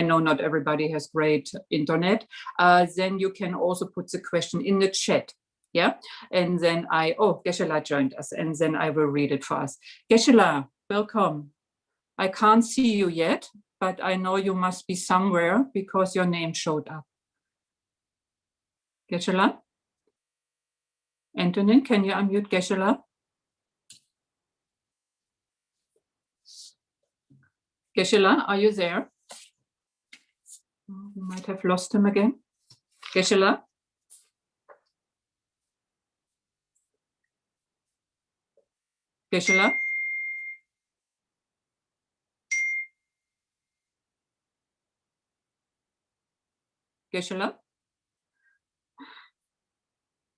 I know not everybody has great internet, then you can also put the question in the chat. Yeah, and then Geshela joined us, and then I will read it for us. Geshela, welcome. I can't see you yet, but I know you must be somewhere because your name showed up. Geshela? Antonin, can you unmute Geshela? Geshela, are you there? We might have lost him again. Geshela? Geshela? Geshela?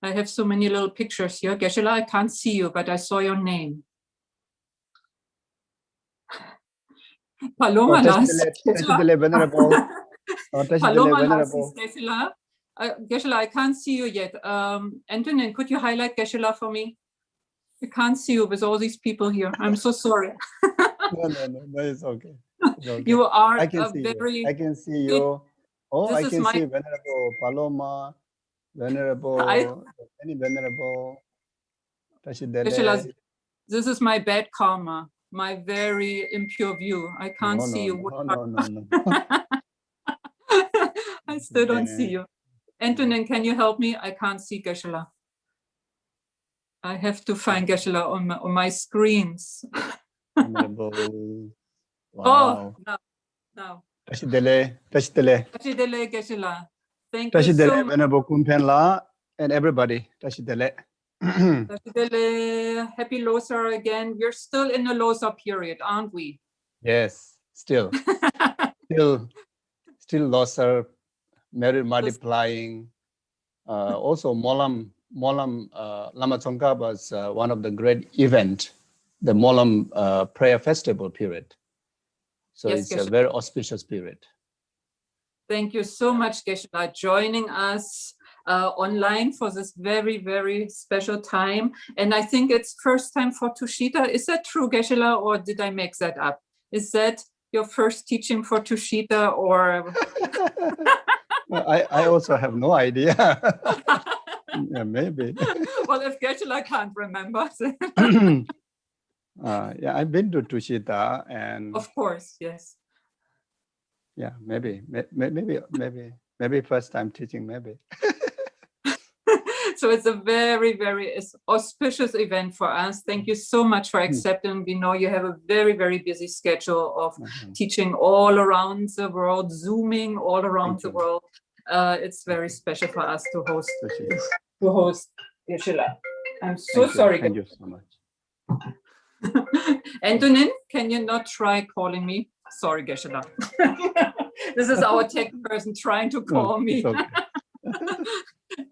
I have so many little pictures here. Geshela, I can't see you, but I saw your name. Paloma venerable. Paloma Geshela. Geshela, I can't see you yet. Antonin, could you highlight Geshela for me? I can't see you with all these people here. I'm so sorry. No, it's okay. It's okay. You are I can see you. Oh, I can see Venerable Paloma, Venerable, any Venerable. Geshela, this is my bad karma, my very impure view. I can't see you. No. I still don't see you. Antonin, can you help me? I can't see Geshela. I have to find Geshela on my screens. Wow. Oh, now. Tashidele. Geshela. Thank you so much. Venerable Kumpenla and everybody. Tashidele. Happy Losar again. We're still in the Losar period, aren't we? Yes, still Losar, merit multiplying. Also, Molam Lama Tsongkhapa was one of the great event, the Molam prayer festival period. So yes, it's Geshe. A very auspicious period. Thank you so much, Geshela, joining us online for this very, very special time. And I think it's first time for Tushita. Is that true, Geshela, or did I make that up? Is that your first teaching for Tushita, or? I also have no idea. Yeah, maybe. Well, if Geshela can't remember. Yeah, I've been to Tushita, and of course, yes. Yeah, maybe first time teaching, maybe. So it's a very, very auspicious event for us. Thank you so much for accepting. We know you have a very, very busy schedule of teaching all around the world, Zooming all around the world. It's very special for us to host Geshela. I'm so sorry. Thank you so much. Antonin, can you not try calling me? Sorry, Geshela. This is our tech person trying to call me. Okay.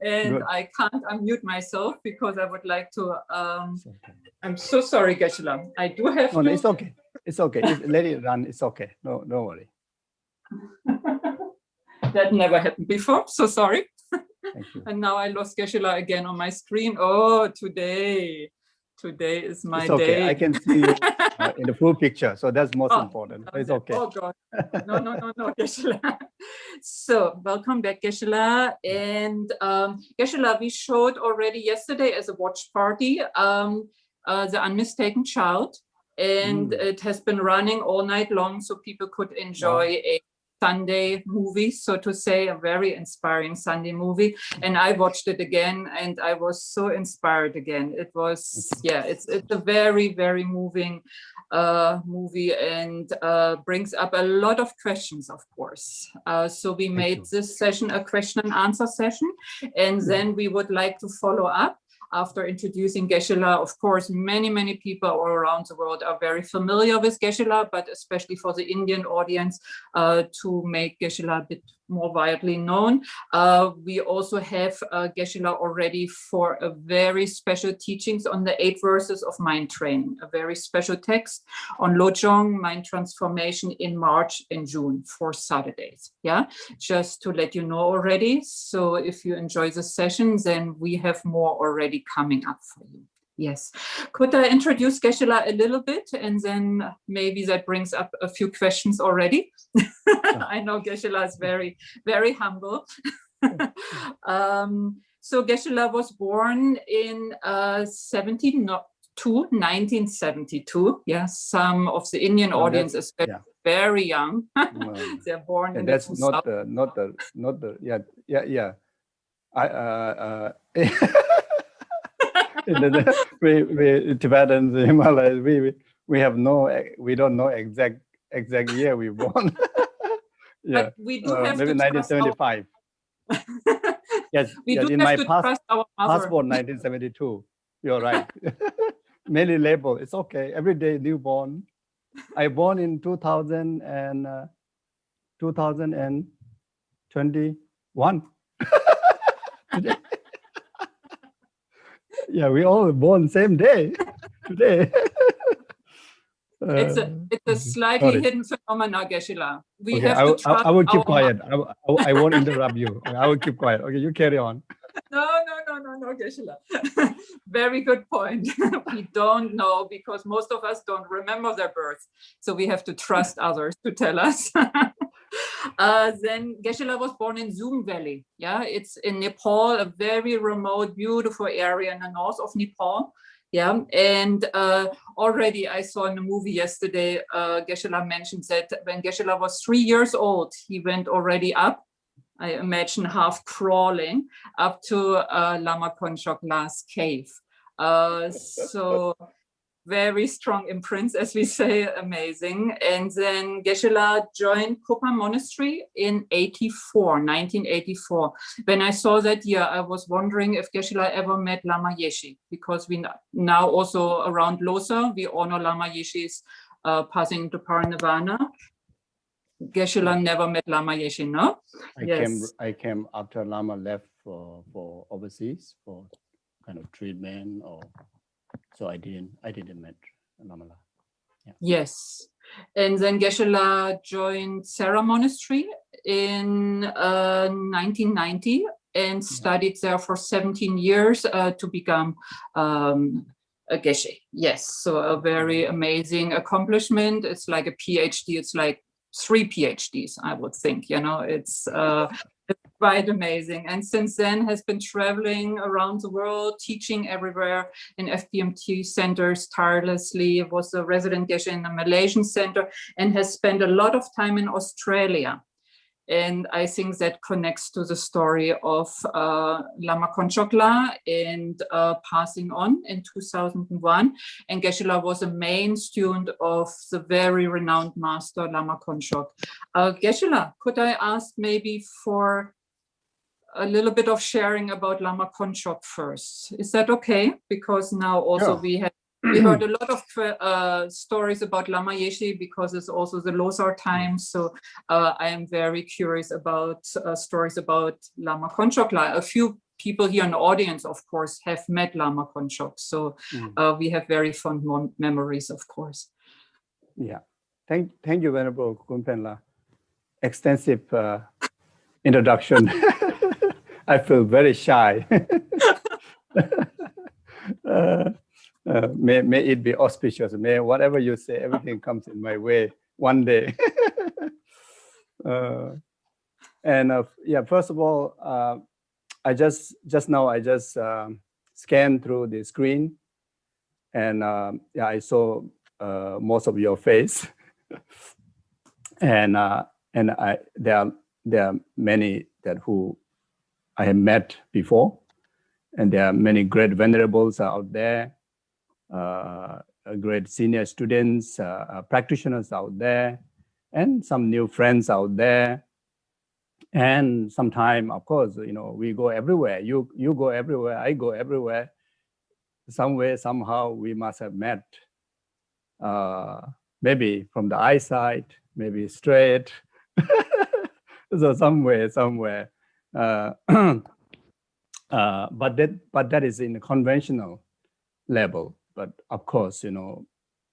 And good. I can't unmute myself because I would like to. I'm so sorry, Geshela. I do have to. No, it's okay. It's okay. Let it run. It's okay. No, don't worry. That never happened before. So sorry. Thank you. And now I lost Geshela again on my screen. Oh, today is my it's okay. day. I can see you in the full picture, so that's most important. It's okay. Oh God, no, Geshela. So welcome back, Geshela. And Geshela, we showed already yesterday as a watch party the Unmistaken Child, and it has been running all night long, so people could enjoy a Sunday movie, so to say, a very inspiring Sunday movie. And I watched it again, and I was so inspired again. It was, it's a very, very moving movie, and brings up a lot of questions, of course. So we made this session a question and answer session, and then we would like to follow up. After introducing Geshela, of course, many people all around the world are very familiar with Geshela, but especially for the Indian audience, to make Geshela a bit more widely known. We also have Geshela already for a very special teachings on the 8 verses of mind training, a very special text on Lojong, mind transformation in March and June, 4 Saturdays. Yeah, just to let you know already. So if you enjoy the session, then we have more already coming up for you. Yes. Could I introduce Geshe-la a little bit, and then maybe that brings up a few questions already? I know Geshe-la is very, very humble. So Geshe-la was born in 1972. Yes, some of the Indian audience is very young. They're born in that's the not the yeah. We Tibetans, the Himalayas, we don't know exact year we born. Yeah, but we do have maybe to 1975. Yes, we do in have my to trust our mother. passport 1972. You're right. Many label. It's okay. Every day newborn. I born in 2021. Today. Yeah, we all born same day today. It's a slightly hidden phenomenon, Geshe-la. We have to trust. I will keep quiet. I won't interrupt you. I will keep quiet. Okay, you carry on. No, Geshe-la. Very good point. We don't know because most of us don't remember their birth. So we have to trust others to tell us. Then Geshe-la was born in Zoom Valley. Yeah, it's in Nepal, a very remote, beautiful area in the north of Nepal. Yeah, and already I saw in a movie yesterday, Geshe-la mentioned that when Geshe-la was 3 years old, he went already up, I imagine half crawling, up to Lama Konchok La's cave. So very strong imprints, as we say, amazing. And then Geshe-la joined Kopan Monastery in 1984. When I saw that year, I was wondering if Geshe-la ever met Lama Yeshe, because we now also around Lhasa, we honor Lama Yeshe's passing to Parinirvana. Geshe-la never met Lama Yeshe, no? I came after Lama left for overseas for kind of treatment or. So I didn't meet Lama. Yeah. Yes, and then Geshe-la joined Sarah Monastery in 1990 and studied there for 17 years to become a Geshe. Yes, so a very amazing accomplishment. It's like a PhD. It's like 3 PhDs, I would think. You know, it's quite amazing. And since then has been traveling around the world, teaching everywhere in FPMT centers tirelessly, was a resident Geshe in a Malaysian center, and has spent a lot of time in Australia. And I think that connects to the story of Lama Konchok La and passing on in 2001. And Geshe-la was a main student of the very renowned master Lama Konchok. Geshe-la, could I ask maybe for a little bit of sharing about Lama Konchok first? Is that okay? Because now also we heard a lot of stories about Lama Yeshe because it's also the Losar time. So I am very curious about stories about Lama Konchok La. A few people here in the audience, of course, have met Lama Konchok. So we have very fond memories, of course. Yeah. Thank you, Venerable Kunpen La. Extensive introduction. I feel very shy. May it be auspicious. May whatever you say, everything comes in my way one day. First of all, I just scanned through the screen, and I saw most of your face, and there are many who I have met before, and there are many great venerables out there, great senior students, practitioners out there, and some new friends out there. And sometime, of course, we go everywhere. You go everywhere, I go everywhere. Some way, somehow, we must have met. Maybe from the eyesight, maybe straight. So somewhere. But that is in a conventional level. But of course, you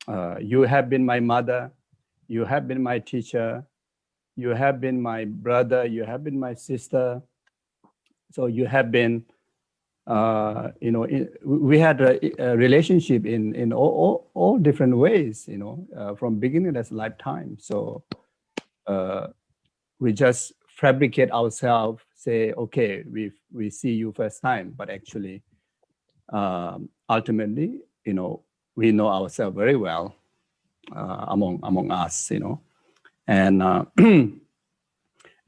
have been my mother, you have been my teacher, you have been my brother, you have been my sister. So you have been we had a relationship in all different ways, from beginning of lifetime. So we just fabricate ourselves, say, okay, we see you first time, but actually, ultimately, we know ourselves very well among us, and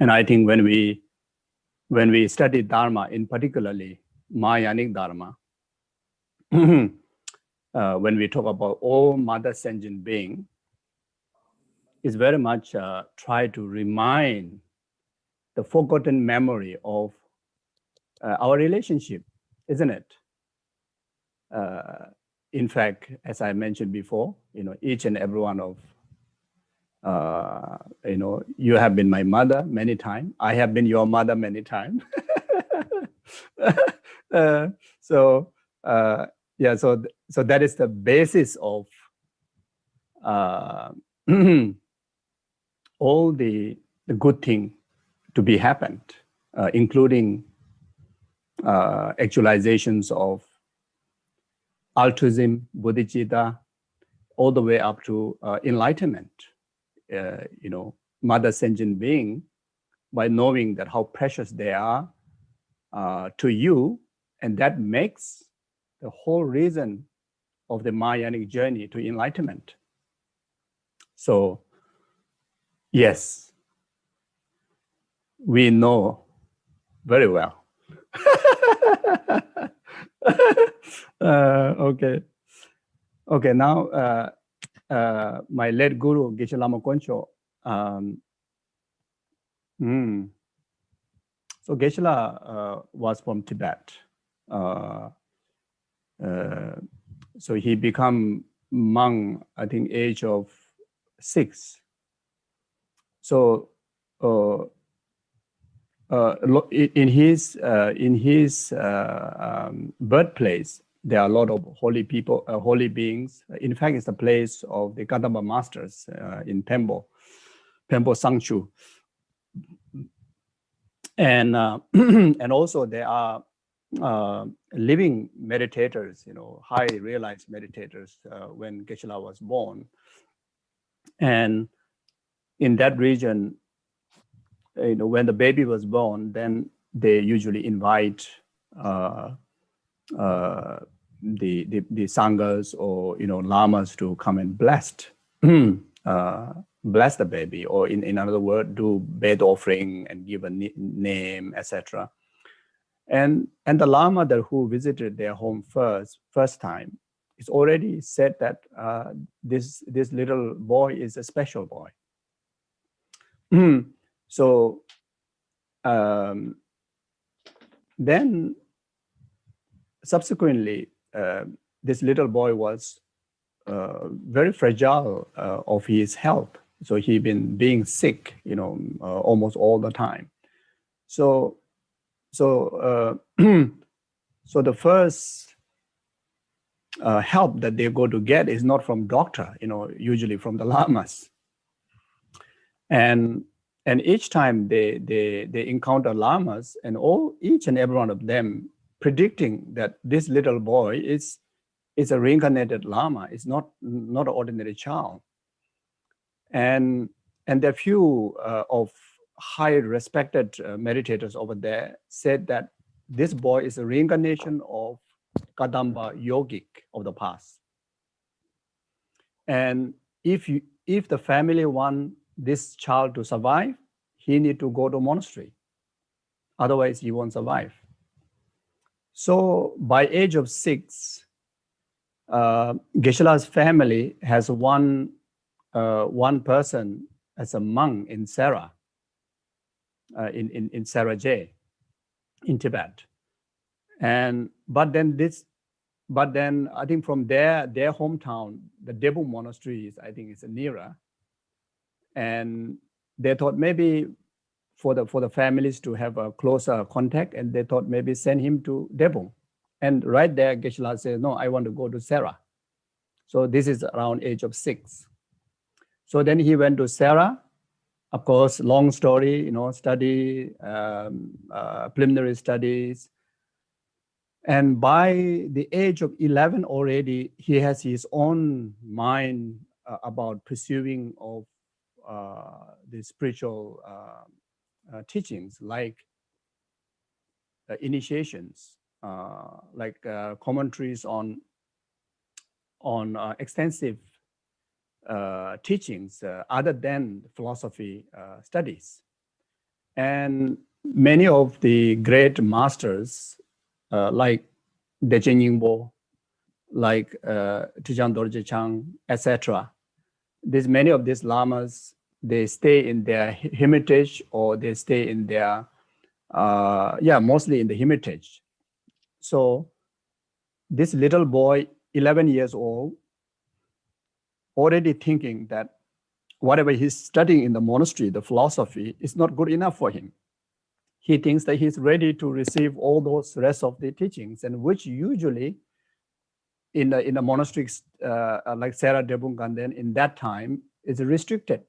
and I think when we study Dharma, in particularly Mahayanic Dharma, when we talk about all mother sentient being, is very much try to remind the forgotten memory of our relationship, isn't it? In fact, as I mentioned before, each and every one of you have been my mother many times. I have been your mother many times. So that is the basis of all the good thing to be happened, including actualizations of altruism, bodhicitta, all the way up to enlightenment. Mother sentient being, by knowing that how precious they are to you, and that makes the whole reason of the Mahayanic journey to enlightenment. So, yes, we know very well. Okay. Now, my late guru, Geshe Lama Koncho. So Geshe was from Tibet. So he become monk, I think, age of 6. So in his birthplace, there are a lot of holy people, holy beings. In fact, it's the place of the Kadamba masters in Pembo Sangchu. And and also there are living meditators, high realized meditators when Geshe was born. And in that region, when the baby was born, then they usually invite the sanghas or lamas to come and bless the baby, or in other words, do bed offering and give a name, etc. And the lama who visited their home first time, it's already said that this little boy is a special boy. So then subsequently, this little boy was very fragile of his health. So he'd been being sick, almost all the time. So the first help that they go to get is not from doctor, usually from the lamas. And each time they encounter lamas, and each and every one of them predicting that this little boy is a reincarnated lama. It's not an ordinary child. And there are few of high respected meditators over there said that this boy is a reincarnation of Kadamba yogic of the past. And if the family want this child to survive, he need to go to monastery. Otherwise, he won't survive. So by age of 6, Geshela's family has one person as a monk in Sera, in Sarajay, in Tibet. But then I think from their hometown, the Debu Monastery is, I think, it's nearer. And they thought maybe for the families to have a closer contact, and they thought maybe send him to Debu. And right there, Geshe says, no, I want to go to Sera. So this is around age of 6. So then he went to Sera. Of course, long story, study, preliminary studies. And by the age of 11 already, he has his own mind about pursuing of the spiritual teachings, like initiations, like commentaries on extensive teachings other than philosophy studies. And many of the great masters, like Dechen Yingbo, like Trijang Dorje Chang, etc., many of these lamas, they stay in their hermitage, or they stay in their, mostly in the hermitage. So this little boy, 11 years old, already thinking that whatever he's studying in the monastery, the philosophy, is not good enough for him. He thinks that he's ready to receive all those rest of the teachings, and which usually in the monasteries like Sera Debunganden in that time is restricted.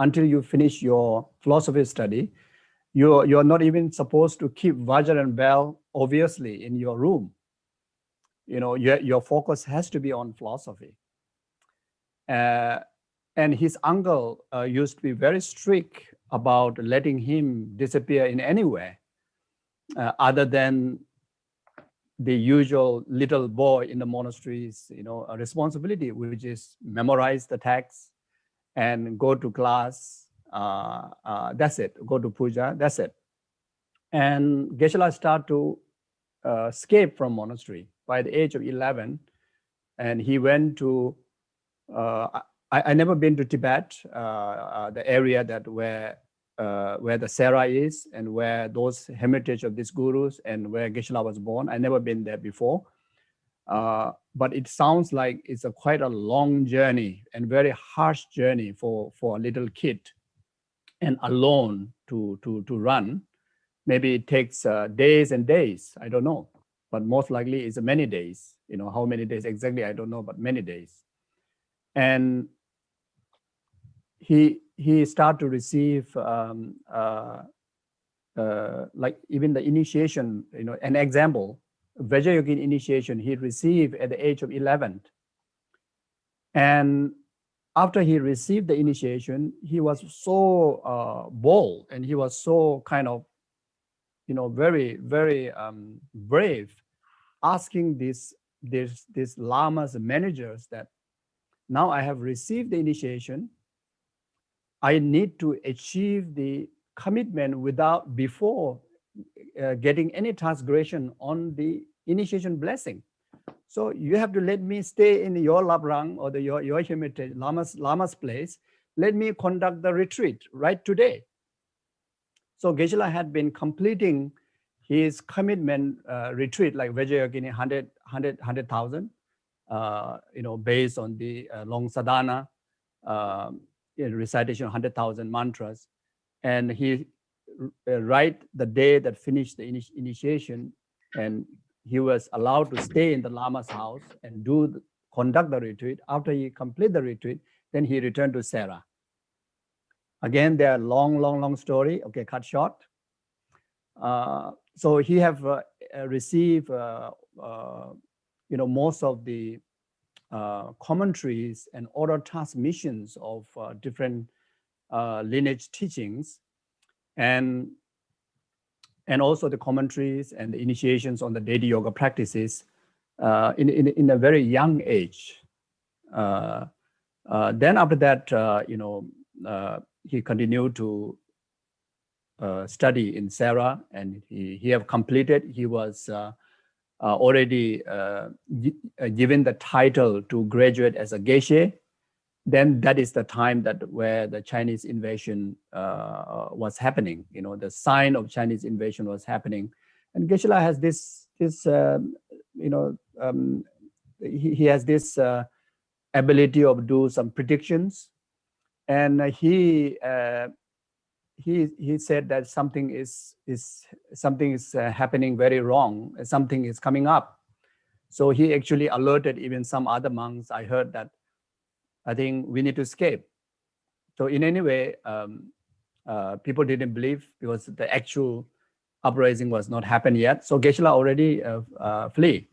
Until you finish your philosophy study, you're not even supposed to keep Vajra and bell obviously in your room. You know, your focus has to be on philosophy. And his uncle used to be very strict about letting him disappear in anywhere other than the usual little boy in the monastery's, a responsibility, which is memorize the text and go to class. That's it. Go to puja. That's it. And Geshe started to escape from monastery by the age of 11, and he went to. I never been to Tibet, the area that where the Sera is, and where those hermitage of these gurus, and where Geshe was born. I never been there before. But it sounds like it's quite a long journey and very harsh journey for a little kid, and alone to run. Maybe it takes days and days. I don't know, but most likely it's many days. How many days exactly I don't know, but many days. And he started to receive like even the initiation. An example. Vajrayogin initiation he received at the age of 11. And after he received the initiation, he was so bold, and he was so kind of, very, very brave, asking these lamas and managers that now I have received the initiation. I need to achieve the commitment before getting any transgression on the initiation blessing. So you have to let me stay in your labrang, or your hermitage, lama's place. Let me conduct the retreat right today. So Geshe had been completing his commitment retreat, like Vajrayogini 100,000, based on the long sadhana, recitation of 100,000 mantras. And he right the day that finished the initiation, and he was allowed to stay in the Lama's house and conduct the retreat. After he completed the retreat, then he returned to Sera. Again, they are long story. Okay, cut short. So he have received, most of the commentaries and oral transmissions of different lineage teachings, and also the commentaries and the initiations on the daily yoga practices in a very young age. Then after that, he continued to study in Sera, and he have completed. He was already given the title to graduate as a Geshe. Then that is the time where the Chinese invasion was happening. The sign of Chinese invasion was happening, and Geshe has this he has this ability of do some predictions, and he said that something is happening very wrong. Something is coming up. So he actually alerted even some other monks. I heard that. I think we need to escape. So in any way, people didn't believe, because the actual uprising was not happened yet. So Geshe already flee.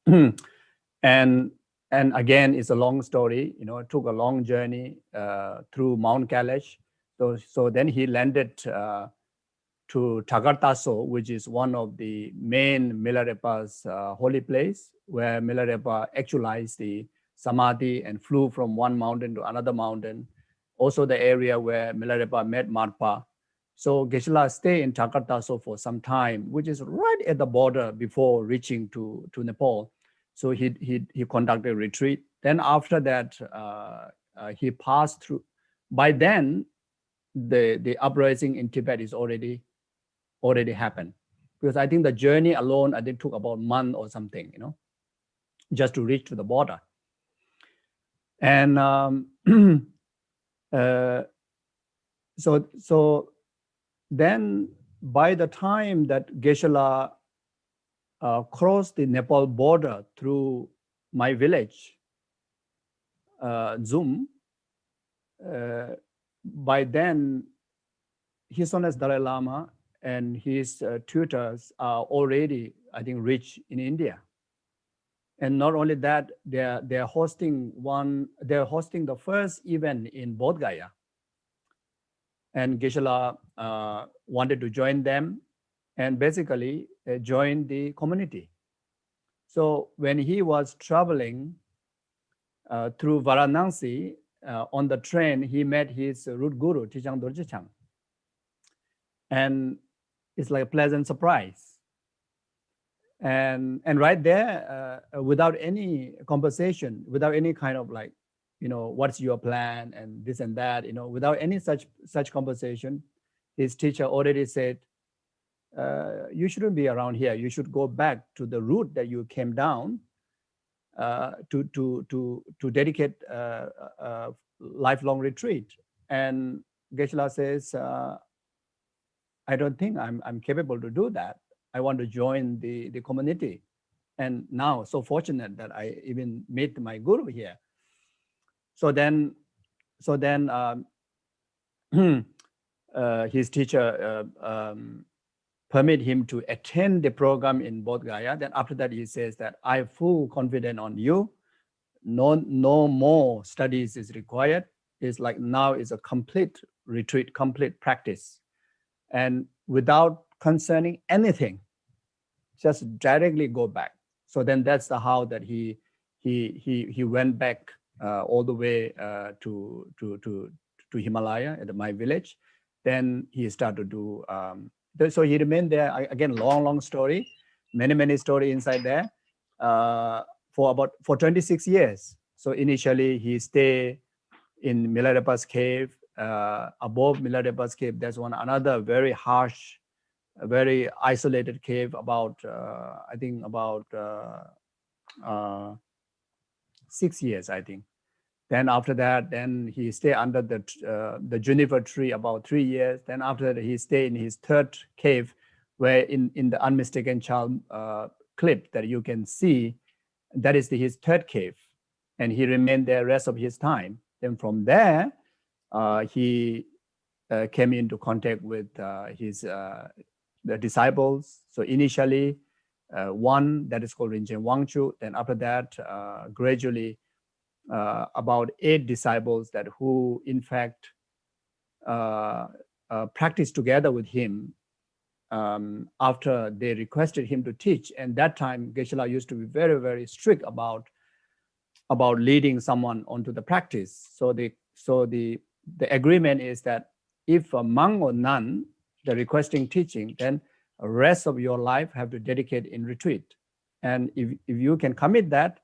and again, it's a long story. You know, it took a long journey through Mount Kailash. So then he landed to Tagartaso, which is one of the main Milarepa's holy place, where Milarepa actualized the Samadhi and flew from one mountain to another mountain. Also the area where Milarepa met Marpa. So Geshe stayed in Tagartaso for some time, which is right at the border before reaching to Nepal. So he conducted a retreat. Then after that, he passed through. By then, the uprising in Tibet is already happened, because I think the journey alone, I think, took about a month or something, you know, just to reach to the border. And so then by the time that Geshe crossed the Nepal border through my village, Zum, by then His Holiness Dalai Lama and his tutors are already, I think, rich in India. And not only that, they're hosting the first event in Bodh Gaya. And Geshe wanted to join them and basically join the community. So when he was traveling through Varanasi on the train, he met his root guru, Tichang Dorje Chang. And it's like a pleasant surprise. And right there, without any conversation, without any kind of like, you know, what's your plan and this and that, you know, without any such conversation, his teacher already said, you shouldn't be around here. You should go back to the route that you came down to dedicate a lifelong retreat. And Geshe says, I don't think I'm capable to do that. I want to join the community. And now, so fortunate that I even met my guru here. So then his teacher permit him to attend the program in Bodh Gaya. Then after that, he says that I have full confidence on you. No more studies is required. It's like now is a complete retreat, complete practice. And without concerning anything, just directly go back. So then that's the how that he went back all the way to Himalaya at my village. Then he started to do. So he remained there again. Long story, many story inside there for 26 years. So initially he stayed in Milarepa's cave. Above Milarepa's cave, there's another very harsh, very isolated cave about I think about 6 years, I think. Then after that, then he stayed under the juniper tree about 3 years. Then after that, he stayed in his third cave, where in the unmistaken child clip that you can see, that is his third cave, and he remained there rest of his time. Then from there, he came into contact with the disciples. So initially, one that is called Rinchen Wangchu. Then after that, gradually, about 8 disciples that who in fact practiced together with him after they requested him to teach. And that time, Geshe used to be very, very strict about leading someone onto the practice. So the agreement is that if a monk or nun, the requesting teaching, then the rest of your life have to dedicate in retreat. And if you can commit that,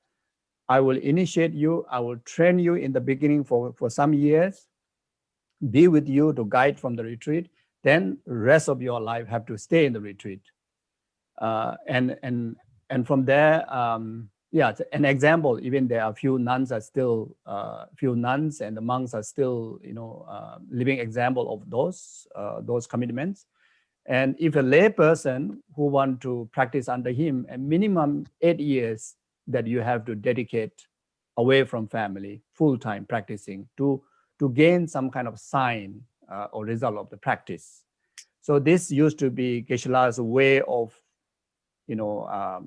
I will initiate you, I will train you in the beginning for some years, be with you to guide from the retreat, then rest of your life have to stay in the retreat. And from there, yeah, an example, even there are few nuns and the monks are still, you know, living example of those commitments. And if a lay person who want to practice under him, a minimum 8 years that you have to dedicate away from family, full-time practicing to gain some kind of sign or result of the practice. So this used to be Geshela's way of,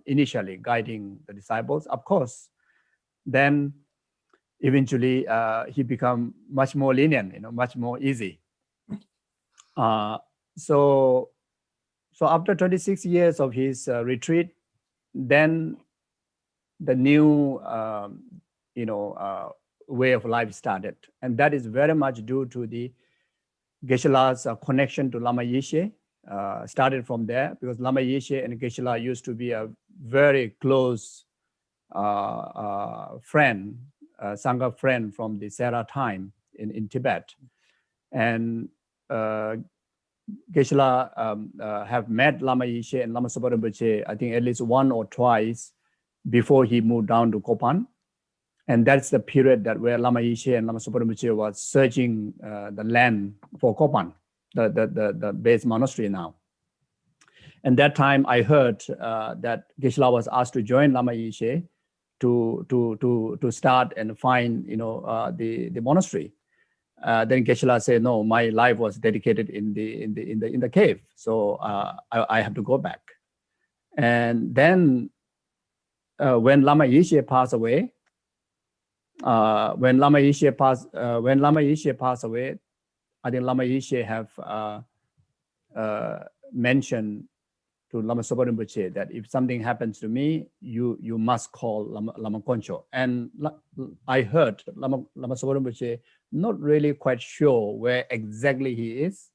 initially guiding the disciples. Of course, then eventually he become much more lenient, much more easy. So after 26 years of his retreat, then the new, way of life started. And that is very much due to the Geshela's connection to Lama Yeshe. Started from there, because Lama Yeshe and Geshela used to be a very close friend, Sangha friend from the Sera time in Tibet. And Geshela have met Lama Yeshe and Lama Zopa Rinpoche, I think at least one or twice before he moved down to Kopan. And that's the period that where Lama Yeshe and Lama Zopa Rinpoche was searching the land for Kopan, the base monastery now. And that time I heard that Geshela was asked to join Lama Yeshe to start and find, the monastery. Then Geshela said, "No, my life was dedicated in the cave, so I have to go back." And then when Lama Yeshe passed away, when Lama Yeshe passed away, I think Lama Yeshe have mentioned to Lama Zopa Rinpoche that if something happens to me, you must call Lama Koncho. And I heard Lama Zopa Rinpoche not really quite sure where exactly he is.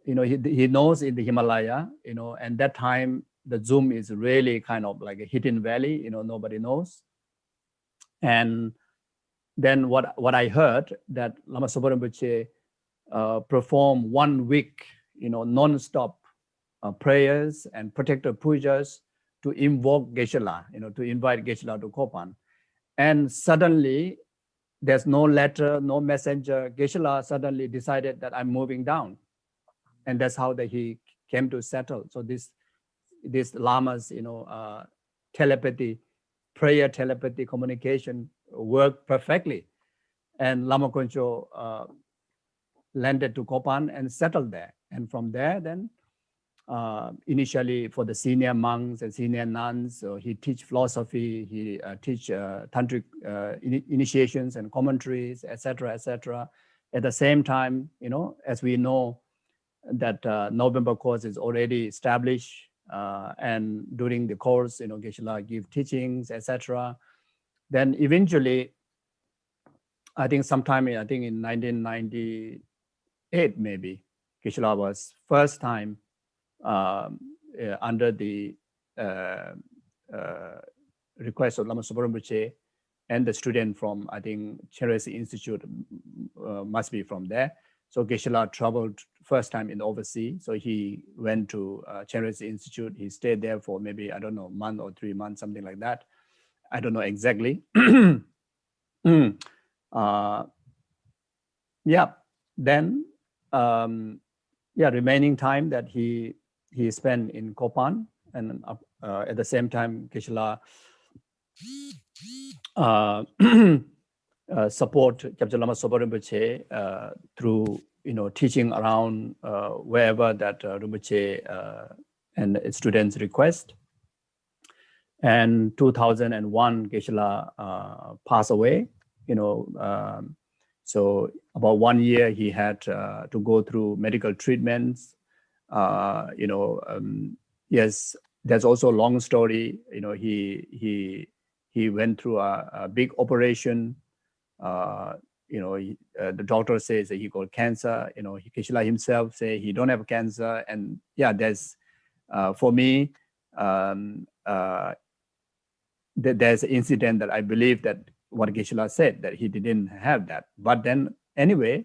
He knows in the Himalaya, and that time the Zoom is really kind of like a hidden valley, nobody knows. And then what I heard that Lama Zopa Rinpoche performed 1 week, non-stop prayers and protective pujas to invoke Geshela, to invite Geshela to Kopan. And suddenly there's no letter, no messenger. Geshela suddenly decided that I'm moving down. And that's how that he came to settle. So this Lama's, telepathy, prayer telepathy communication worked perfectly. And Lama Koncho landed to Kopan and settled there. And from there, then initially for the senior monks and senior nuns, so he teach philosophy, he teach tantric initiations and commentaries, etc., etc. At the same time, as we know that November course is already established, and during the course, Geshela give teachings, etc. Then eventually, I think sometime in 1998 maybe, Geshela was first time under the request of Lama Zopa Rinpoche and the student from, I think, Cheresi Institute must be from there. So Geshela traveled first time in overseas. So he went to Cheresi Institute. He stayed there for maybe, I don't know, a month or 3 months, something like that. I don't know exactly. Then remaining time that he spent in Kopan, and at the same time Geshela support Kyabje Lama Zopa Rinpoche through teaching around wherever that Rinpoche and its students request. And 2001 Geshela passed away. So about 1 year he had to go through medical treatments. Yes, there's also a long story. He went through a big operation. The doctor says that he got cancer. Geshela himself say he don't have cancer. And there's for me, there's an incident that I believe that what Geshela said, that he didn't have that. But then anyway,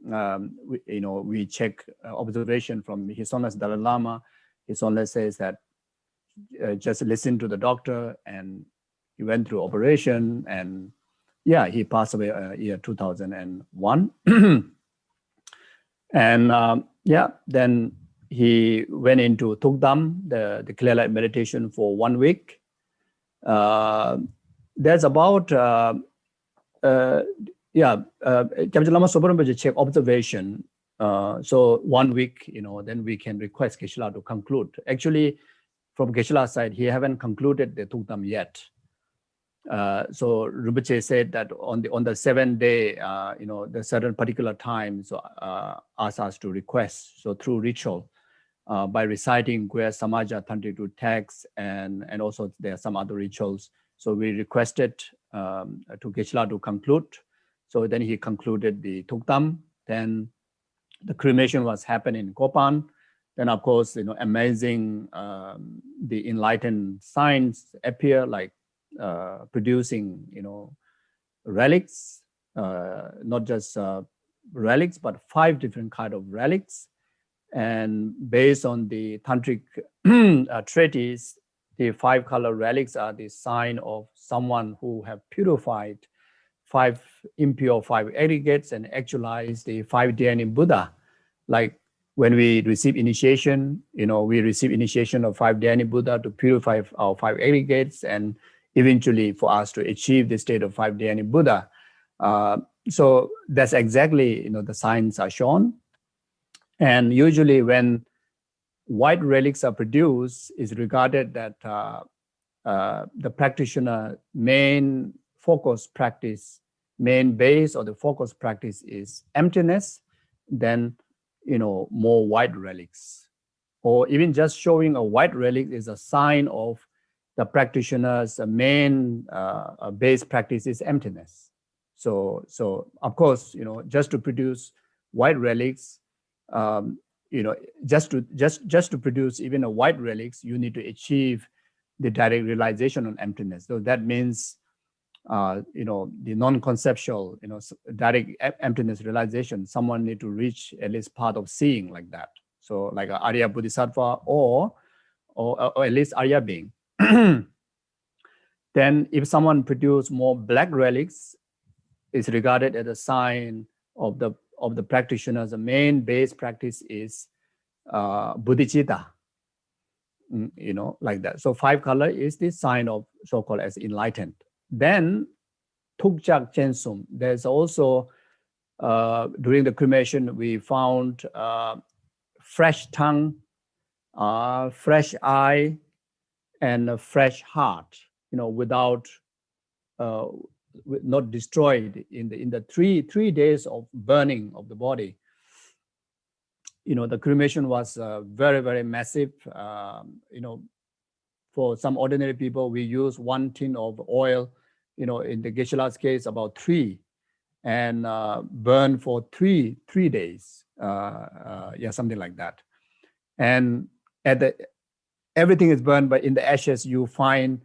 we check observation from His Holiness Dalai Lama. His Holiness says that just listen to the doctor, and he went through operation, and he passed away year 2001. And then he went into Tukdam, the clear light meditation for 1 week. There's about Kyabje Lama Zopa Rinpoche check observation So 1 week, then we can request Geshela to conclude. Actually, from Geshela's side, he haven't concluded the Tukdam yet. So Rinpoche said that on the 7th day, the certain particular time, so asked us to request. So through ritual, by reciting Guya Samaja 32 texts, and also there are some other rituals. So we requested to Geshela to conclude. So then he concluded the Tukdam. Then the cremation was happening in Kopan. Then of course, amazing, the enlightened signs appear, like producing, relics, not just relics, but 5 different kind of relics. And based on the tantric treatise, the 5 color relics are the sign of someone who have purified 5 impure 5 aggregates and actualized the 5 dhyani Buddha. Like when we receive initiation, we receive initiation of 5 dhyani Buddha to purify our 5 aggregates, and eventually for us to achieve the state of 5 dhyani Buddha. So that's exactly, the signs are shown. And usually when white relics are produced, it's regarded that the practitioner main focus practice, main base or the focus practice is emptiness, then, more white relics. Or even just showing a white relic is a sign of the practitioner's main base practice is emptiness. So of course, just to produce white relics, just to produce even a white relics, you need to achieve the direct realization on emptiness. So that means, the non-conceptual, direct emptiness realization, someone need to reach at least part of seeing like that. So like a Arya Bodhisattva or at least Arya being. Then if someone produce more black relics, it's regarded as a sign of the practitioner's main base practice is bodhicitta, like that. So 5 color is the sign of so-called as enlightened. Then Tukjak Chensum, there's also, during the cremation, we found fresh tongue, fresh eye, and a fresh heart, without, not destroyed in the three days of burning of the body. The cremation was very, very massive. For some ordinary people, we use 1 tin of oil, in the Geshela's case, about 3, and burn for three days. Something like that. And everything is burned, but in the ashes, you find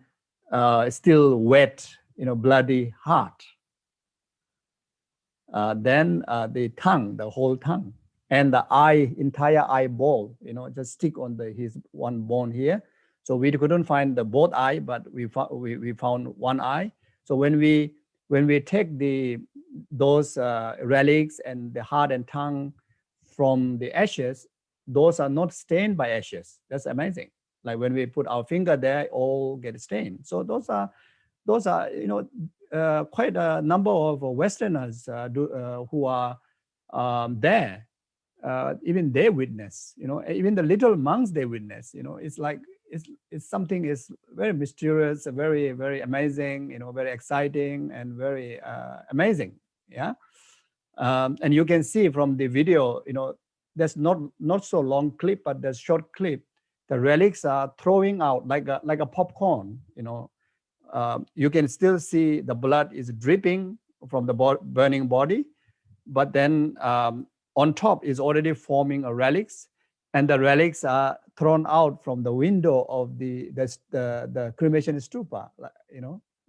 still wet, bloody heart. Then the tongue, the whole tongue, and the eye, entire eyeball, just stick on his 1 bone here. So we couldn't find the both eye, but we found 1 eye. So when we take those relics and the heart and tongue from the ashes, those are not stained by ashes. That's amazing. Like when we put our finger there, all get stained. So those are quite a number of Westerners who are there. Even they witness, even the little monks they witness. It's like it's something is very mysterious, very, very amazing, very exciting and very amazing. Yeah. And you can see from the video, there's not so long clip, but there's short clip. The relics are throwing out like a popcorn. You can still see the blood is dripping from the burning body, but then on top is already forming a relics, and the relics are thrown out from the window of the cremation stupa, like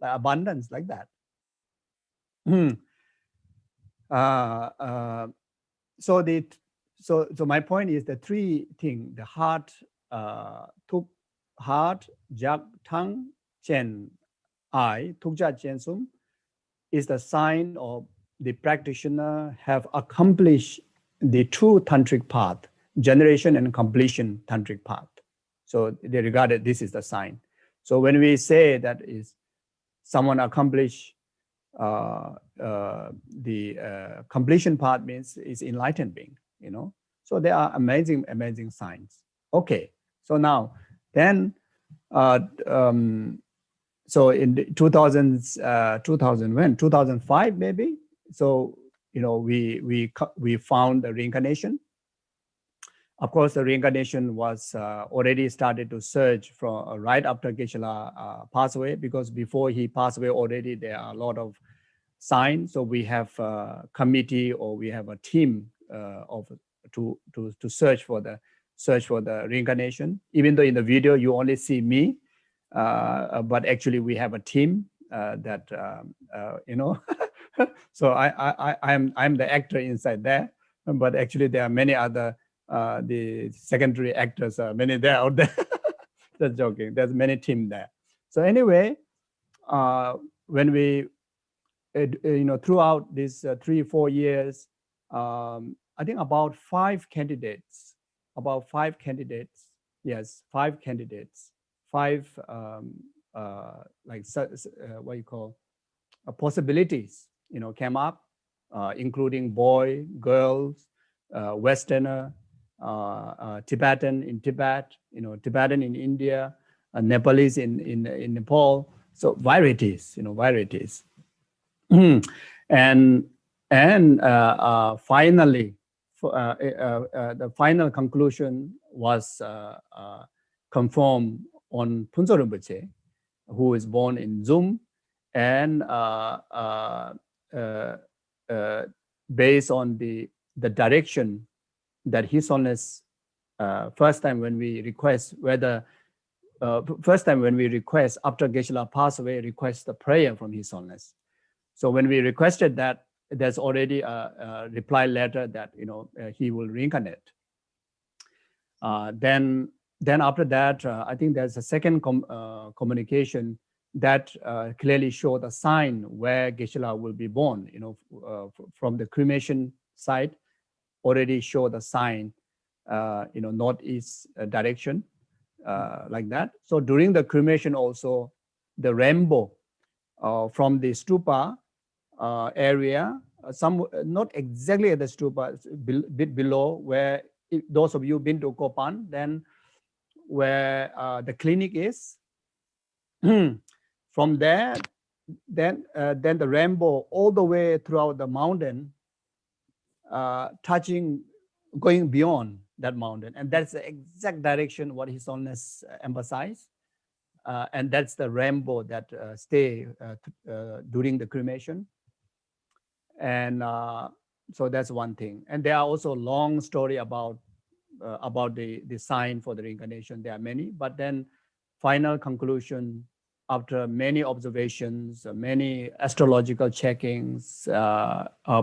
abundance like that. So my point is the 3 things: the heart, heart, jak, tongue, chen, eye, tukja chensum, is the sign of the practitioner have accomplished the true tantric path, generation and completion tantric path. So they regarded this is the sign. So when we say that is someone accomplished the completion path, means is enlightened being. you know. So there are amazing, amazing signs. Okay, so now, then, so in the 2005 maybe. So, you know, we found the reincarnation. Of course, the reincarnation was already started to search from right after Geshela passed away, because before he passed away already there are a lot of signs. So we have a committee, or we have a team to search for the reincarnation. Even though in the video you only see me, but actually we have a team that you know. So I'm the actor inside there, but actually there are many other the secondary actors, many there out there. Just joking. There's many team there. So anyway, when we you know, throughout these 3-4 years, I think about five candidates, yes, five candidates, five like what you call possibilities, you know, came up, including boy, girls, Westerner, Tibetan in Tibet, you know, Tibetan in India, Nepalese in Nepal. So varieties, you know, varieties. and finally, the final conclusion was confirmed on Phuntsho Rinpoche, who is born in Zum, and based on the direction that His Holiness first time when we request whether after Geshe passed away, request the prayer from His Holiness. So when we requested that, there's already a reply letter that, you know, he will reincarnate. Then after that, I think there's a second communication that clearly show the sign where Geshe will be born. You know, from the cremation side, already show the sign, you know, northeast direction, like that. So during the cremation also, the rainbow from the stupa area, some not exactly at the stupa, bit below, where those of you been to Kopan, then where the clinic is, from there, then the rainbow all the way throughout the mountain, touching, going beyond that mountain, and that's the exact direction what His Holiness emphasized, and that's the rainbow that stay during the cremation. And so that's one thing. And there are also long story about the sign for the reincarnation. There are many, but then final conclusion after many observations, many astrological checkings,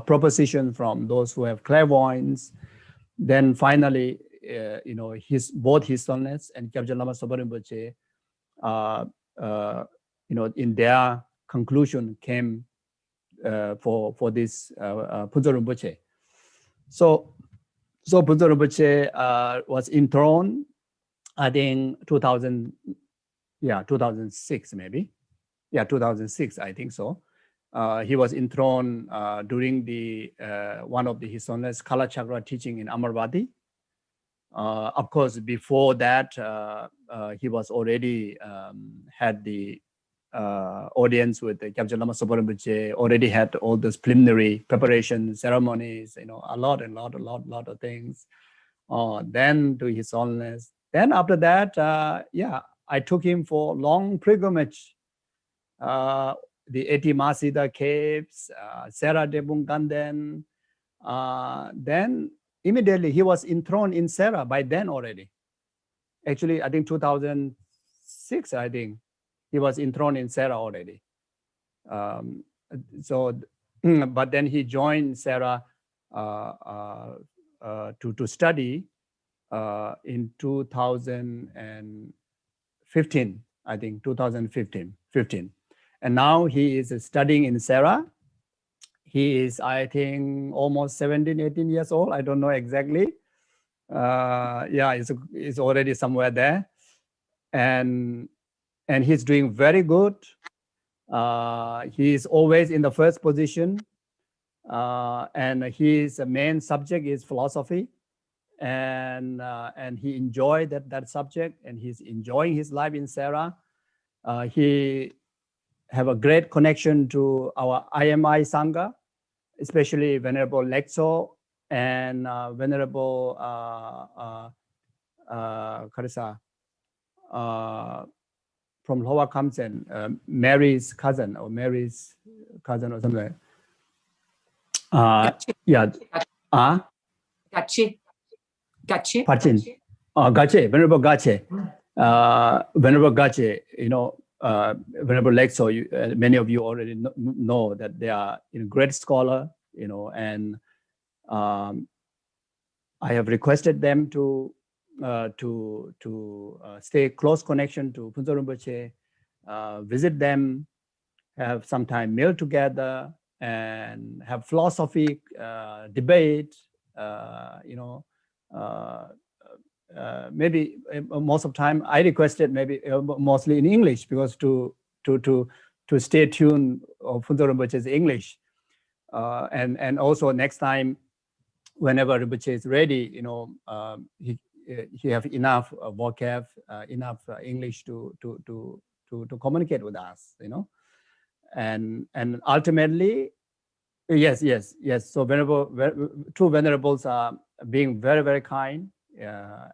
proposition from those who have clairvoyance, then finally, you know, both His Holiness and Kyabje Lama Sopa Rinpoche, you know, in their conclusion came for this Phuntsho Rinpoche. So Phuntsho Rinpoche was enthroned, I think 2006 maybe. Yeah, 2006, I think so. He was enthroned during the one of the His Holiness Kala Chakra teaching in Amarvati. Of course, before that, he was already had the audience with the Kyabje Lama Sopa Rinpoche, already had all those preliminary preparation ceremonies, you know, a lot of things. Then to His Holiness. Then after that, yeah, I took him for long pilgrimage. The Eti Masida caves, Serra de Bunganden. Then immediately he was enthroned in Serra by then already. Actually, I think 2006, I think he was enthroned in Serra already. So, but then he joined Serra to study in 2015, I think 2015. And now he is studying in Serra. He is, I think, almost 17, 18 years old. I don't know exactly. Yeah, he's already somewhere there. And he's doing very good. He is always in the first position. and his main subject is philosophy, and he enjoyed that subject, and he's enjoying his life in Sarah. He have a great connection to our IMI Sangha, especially Venerable Lexo and Venerable Karisa from Lower Kamsen, Mary's cousin or something. Yeah. Geshe. Pachin. Geshe, Venerable Geshe. Venerable Geshe, Venerable Lexo, many of you already know that they are a great scholar, and I have requested them to stay close connection to Phuntsho Rinpoche, visit them, have some time meal together, and have philosophy debate. Maybe most of the time I requested maybe mostly in English, because to stay tuned of Phuntsho Rinpoche's English, and also next time, whenever Rinpoche is ready, he have enough vocab, enough English to communicate with us, and ultimately, yes. So two venerables are being very, very kind,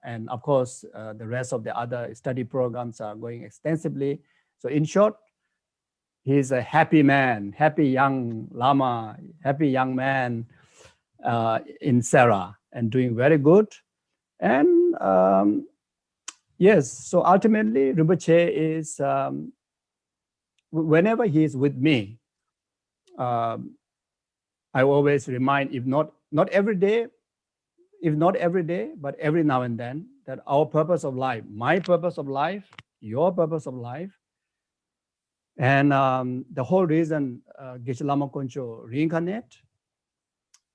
and of course, the rest of the other study programs are going extensively. So in short, he's a happy man, happy young Lama, happy young man in Sarah, and doing very good. And yes, so ultimately, Rinpoche is, whenever he is with me, I always remind, if not every day, but every now and then, that our purpose of life, my purpose of life, your purpose of life, and the whole reason Geshe Lama Koncho reincarnate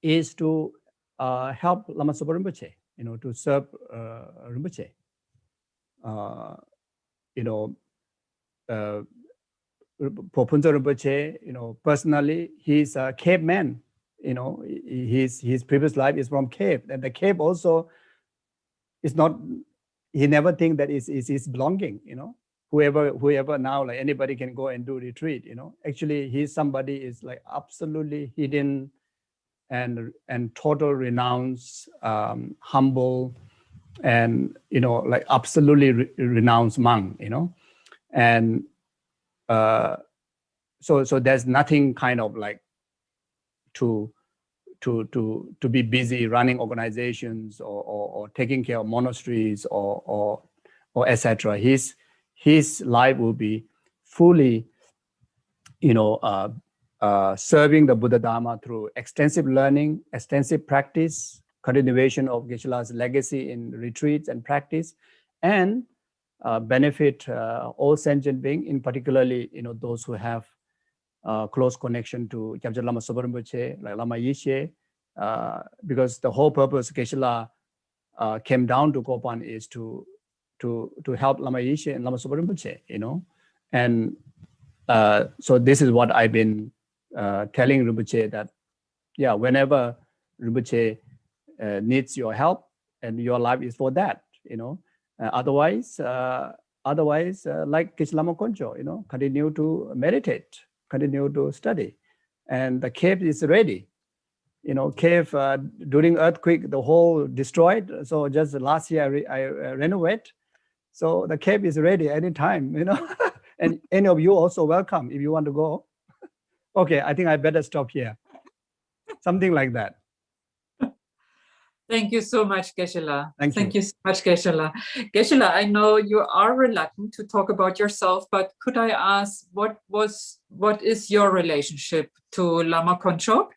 is to help Lama Zopa Rinpoche, to serve Rinpoche. For Phuntsho Rinpoche, personally, he's a cave man. His previous life is from cave, and the cave also is not. He never think that is his belonging. Whoever now, like anybody can go and do retreat. Actually, he's somebody is like absolutely hidden and total renounce, humble, and like absolutely renounced monk. And so there's nothing kind of like to be busy running organizations or taking care of monasteries or etc. His life will be fully serving the Buddha Dharma through extensive learning, extensive practice, continuation of Geshela's legacy in retreats and practice, and benefit all sentient beings, in particularly those who have close connection to Gyabja Lama Zopa Rinpoche, like Lama Yeshe, because the whole purpose Geshela came down to Kopan is to help Lama Yeshe and Lama Zopa Rinpoche, and so this is what I've been telling Rinpoche, that whenever Rinpoche needs your help, and your life is for that, otherwise, like Geshe Lama Koncho, continue to meditate, continue to study, and the cave is ready. Cave during earthquake, the whole destroyed. So just last year I renovate. So the cave is ready anytime, and any of you also welcome if you want to go. Okay, I think I better stop here. Something like that. Thank you so much, Geshela. Thank you so much, Geshela. Geshela, I know you are reluctant to talk about yourself, but could I ask, what is your relationship to Lama Koncho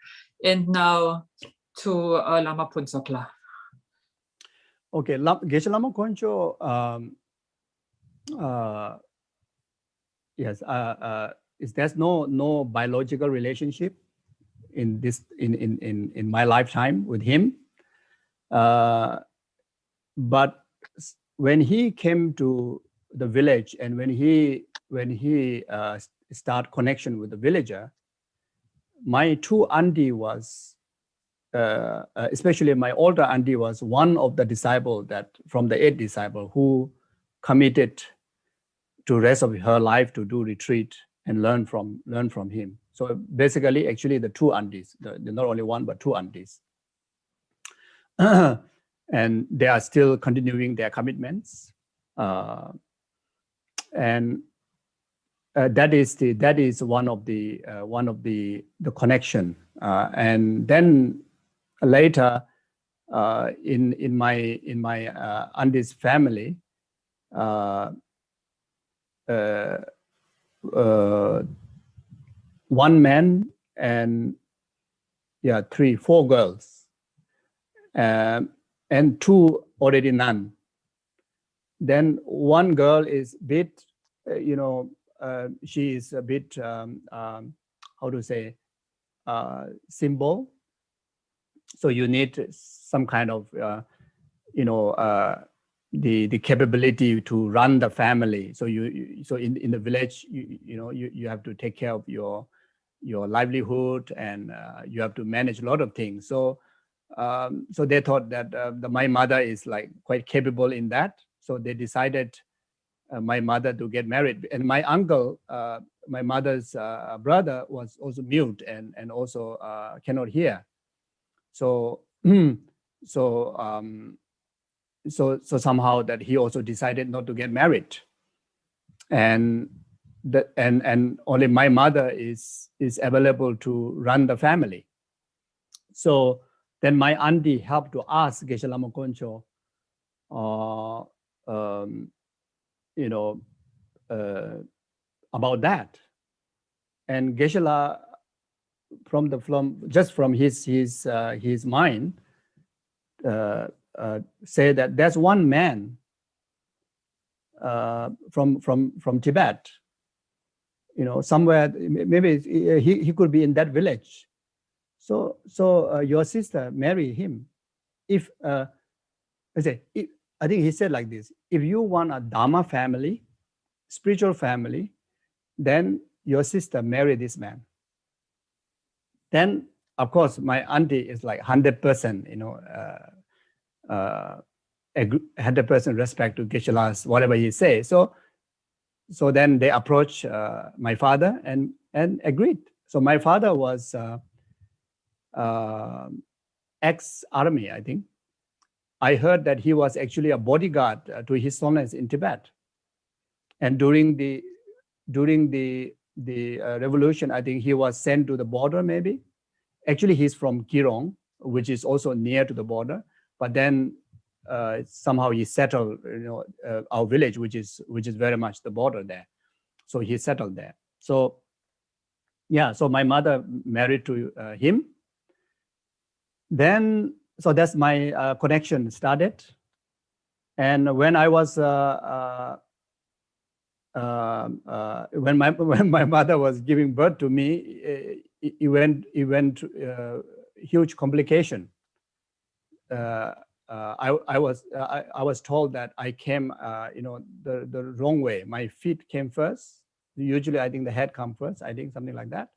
and now to Lama Phuntsokla? Okay, Geshe Lama Koncho, yes, there's no biological relationship in this in my lifetime with him. But when he came to the village, and when he start connection with the villager, my two auntie was, especially my older auntie was one of the disciples that from the 8 disciples who committed to rest of her life to do retreat and learn from him. So basically, actually, the 2 aunties, not only one but 2 aunties, and they are still continuing their commitments, and that is one of the connection, and then later in my auntie's family. One man and 4 girls, and 2 already none. Then one girl is bit, she is a bit, how to say, symbol. So you need some kind of, the capability to run the family. So so in the village, you have to take care of your livelihood, and you have to manage a lot of things. So so they thought that my mother is like quite capable in that. So they decided my mother to get married. And my uncle, my mother's brother, was also mute and also cannot hear. So so somehow that he also decided not to get married, and only my mother is available to run the family. So then my auntie helped to ask Geshe Lama Koncho, about that, and Geshe-la from his mind say that there's one man from Tibet, somewhere, maybe he could be in that village. So your sister marry him. If I think he said like this: if you want a Dharma family, spiritual family, then your sister marry this man. Then of course my auntie is like 100%, 100% respect to Geshe-la's whatever he says. So then they approach my father and agreed. So my father was ex-army, I think. I heard that he was actually a bodyguard to His Holiness in Tibet. And during the revolution, I think he was sent to the border maybe. Actually, he's from Kirong, which is also near to the border. But then somehow he settled, our village, which is very much the border there. So he settled there. So yeah, so my mother married to him. Then, so that's my connection started. And when I was, when my mother was giving birth to me, it went huge complication. I was told that I came, the wrong way. My feet came first. Usually, I think the head comes first. I think something like that.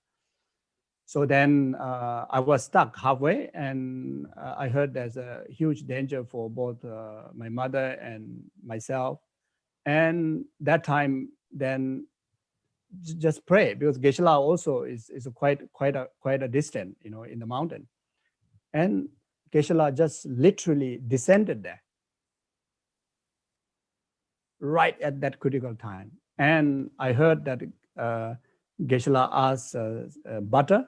So then I was stuck halfway, and I heard there's a huge danger for both my mother and myself. And that time, then just pray, because Geshe-la also is quite a distant, in the mountain. And Geshe-la just literally descended there, right at that critical time. And I heard that Geshe-la asked butter.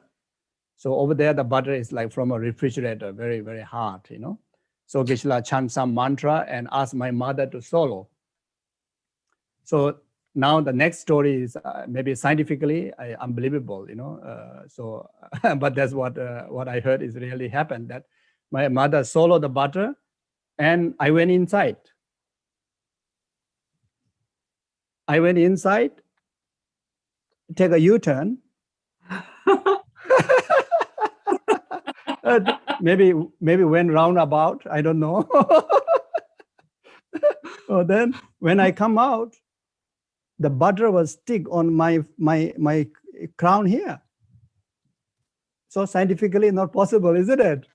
So over there, the butter is like from a refrigerator, very, very hard, So Geshe-la chant some mantra and asked my mother to solo. So now the next story is maybe scientifically unbelievable, So, but that's what I heard is really happened, that my mother soloed the butter and I went inside. Take a U-turn. Maybe went roundabout, I don't know. So then when I come out, the butter was stick on my crown here. so scientifically not possible, isn't it?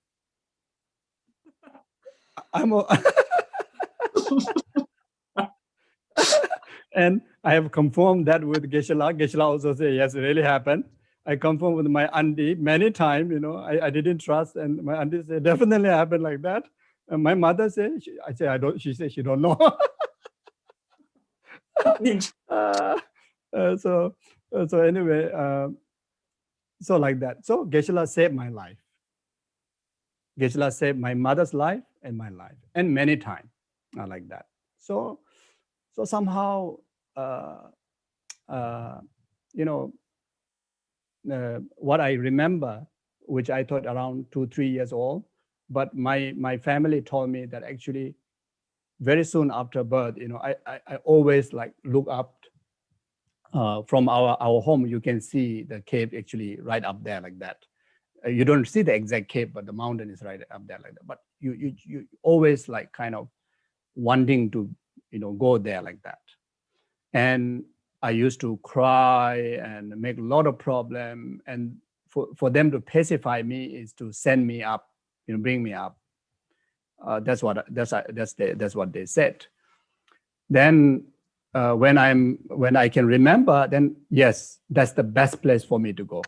And I have confirmed that with Geshela. Geshela also said, yes, it really happened. I confirmed with my auntie many times, I didn't trust. And my auntie said, definitely happened like that. And my mother said, she said she don't know. So anyway, so like that. So Geshela saved my life. Geshela saved my mother's life and my life, and many times like that. So somehow, what I remember, which I thought around 2-3 years old, but my family told me that actually very soon after birth, I always like look up from our home. You can see the cave actually right up there like that. You don't see the exact cave, but the mountain is right up there like that. But you always like kind of wanting to go there like that. And I used to cry and make a lot of problem. And for them to pacify me is to send me up, bring me up. That's what they said. Then when I can remember, then yes, that's the best place for me to go.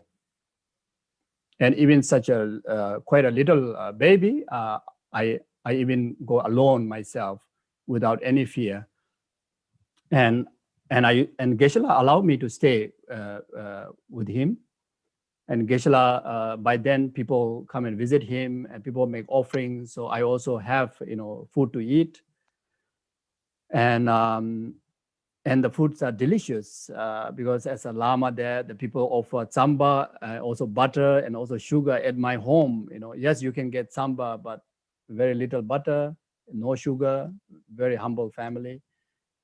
And even such a quite a little baby, I even go alone myself without any fear. And Geshela allowed me to stay with him. And Geshela, by then people come and visit him, and people make offerings. So I also have food to eat, and the foods are delicious because as a Lama there, the people offer samba, also butter and also sugar at my home. Yes, you can get samba, but very little butter, no sugar, very humble family.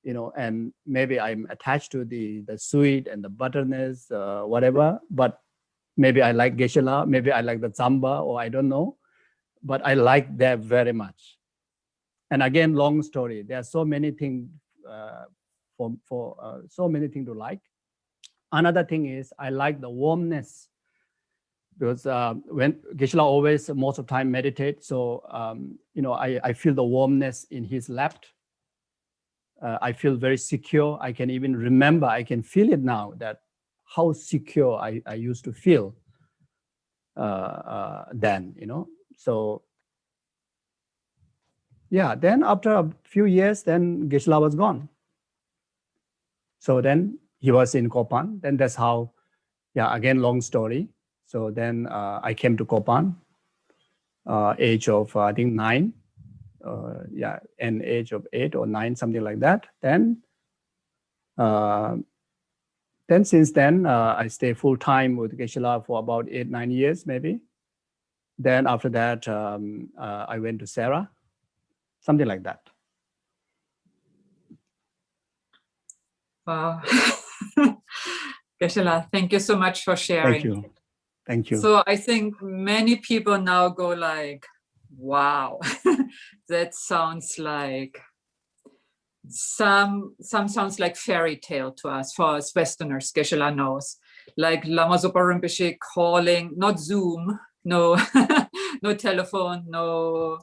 And maybe I'm attached to the sweet and the butterness, whatever, but maybe I like Geshela, maybe I like the samba, or I don't know, but I like that very much. And again, long story. There are so many things so many things to like. Another thing is I like the warmness, because when Geshela always most of the time meditate, so I feel the warmness in his lap. I feel very secure. I can even remember, I can feel it now, that how secure I used to feel then, So yeah, then after a few years, then Geshela was gone. So then he was in Kopan. Then that's how, again, long story. So then I came to Kopan, age of, I think 9. And age of 8 or 9, something like that. Then since then, I stay full time with Geshela for about 8-9 years, maybe. Then after that, I went to Sarah, something like that. Wow. Geshela, thank you so much for sharing. Thank you. So I think many people now go like, wow, that sounds like some sounds like fairy tale to us, for us Westerners. Geshela knows, like Lama Zopa Rinpoche calling, not Zoom, no, no telephone, no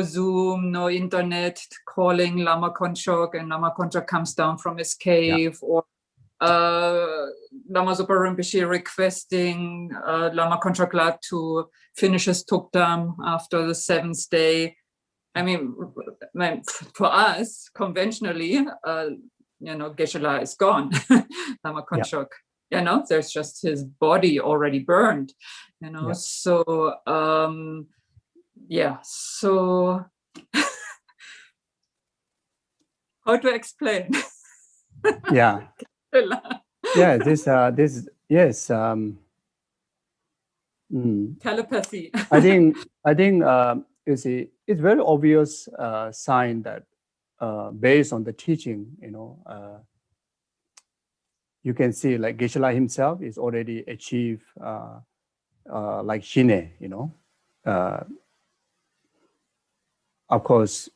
Zoom, no internet, calling Lama Konchok, and Lama Konchok comes down from his cave, or Lama Zopa Rinpoche requesting Lama Konchok Lat to finish his tukdam after the 7th day. I mean, for us, conventionally, Geshela is gone. Lama Konchok, there's just his body already burned, So, so how to explain? This yes. Telepathy. I think you see, it's very obvious sign that based on the teaching, you can see like Geshela himself is already achieved like Shine, of course,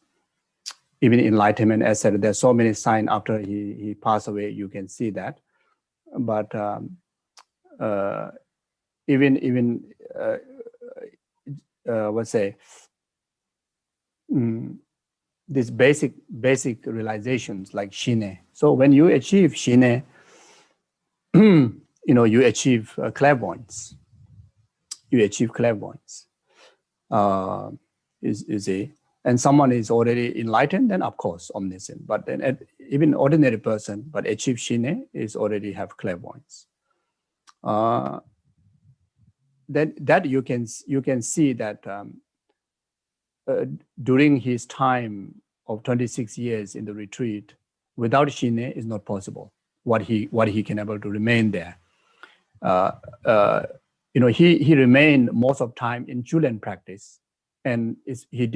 even enlightenment, as said, there's so many signs after he passed away, you can see that. But even let's say, these basic realizations like Shine. So when you achieve Shine, you achieve clairvoyance. You achieve clairvoyance. You see, and someone is already enlightened, then of course omniscient. But then even ordinary person, but achieve Shine is already have clairvoyance. That you can see that during his time of 26 years in the retreat, without Shine is not possible. What he can able to remain there. He remained most of time in Chulen practice, and he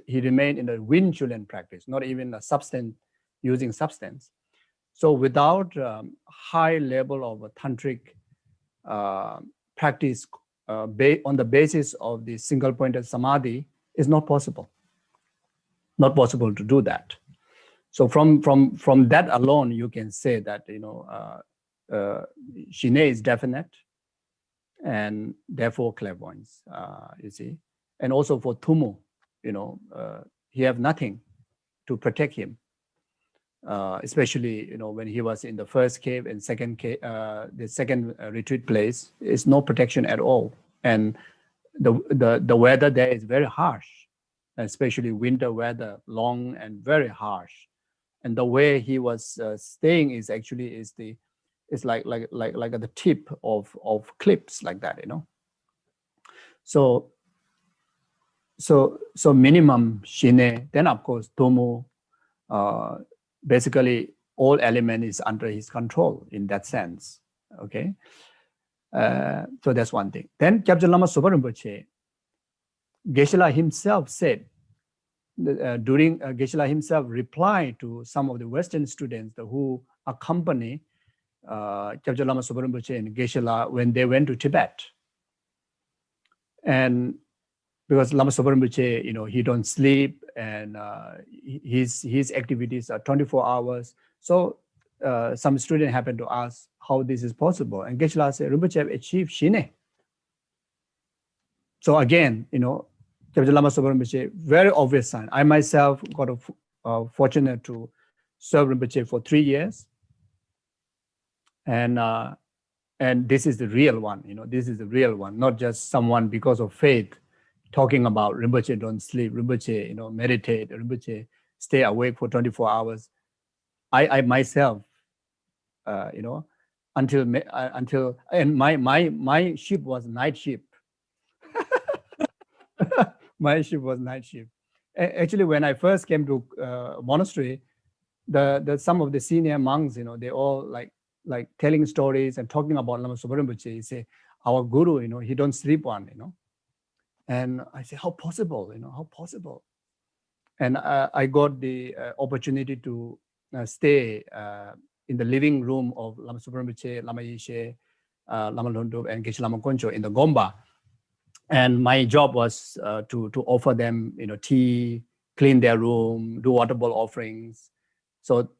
remained in a Win Chulen practice, not even a substance using substance. So without high level of tantric practice on the basis of the single pointed samadhi is not possible. Not possible to do that. So from that alone, you can say that Shine is definite, and therefore clairvoyance. You see, and also for Tumu, he have nothing to protect him. Especially when he was in the first cave and second cave, the second retreat place, is no protection at all, and the weather there is very harsh, especially winter weather, long and very harsh. And the way he was staying is actually like at the tip of cliffs like that, So minimum Shine, then of course Tumu. Basically, all element is under his control in that sense. Okay, so that's one thing. Then Kyabje Lama Sopa Rinpoche, Geshela himself said, during Geshela himself replied to some of the Western students who accompany Kyabje Lama Sopa Rinpoche and Geshela when they went to Tibet. And because Lama Sopa Rinpoche, he don't sleep, and his activities are 24 hours. So some student happened to ask how this is possible, and Geshela said, Rinpoche achieved Shine. So again, Kyabje Lama Sopa Rinpoche, very obvious sign. I myself got fortunate to serve Rinpoche for 3 years, and this is the real one. This is the real one, not just someone because of faith talking about Rinpoche don't sleep, Rinpoche meditate, Rinpoche stay awake for 24 hours. I myself, until and my ship was night ship. My ship was night ship. Actually, when I first came to monastery, the some of the senior monks, they all like telling stories and talking about Lama Sopa Rinpoche. He say, our guru, he don't sleep one, And I say, how possible, how possible? And I got the opportunity to stay in the living room of Lama Sopa Rinpoche, Lama Yeshe, Lama Lhondo, and Geshe Lama Koncho in the Gomba. And my job was to offer them, tea, clean their room, do water bowl offerings. So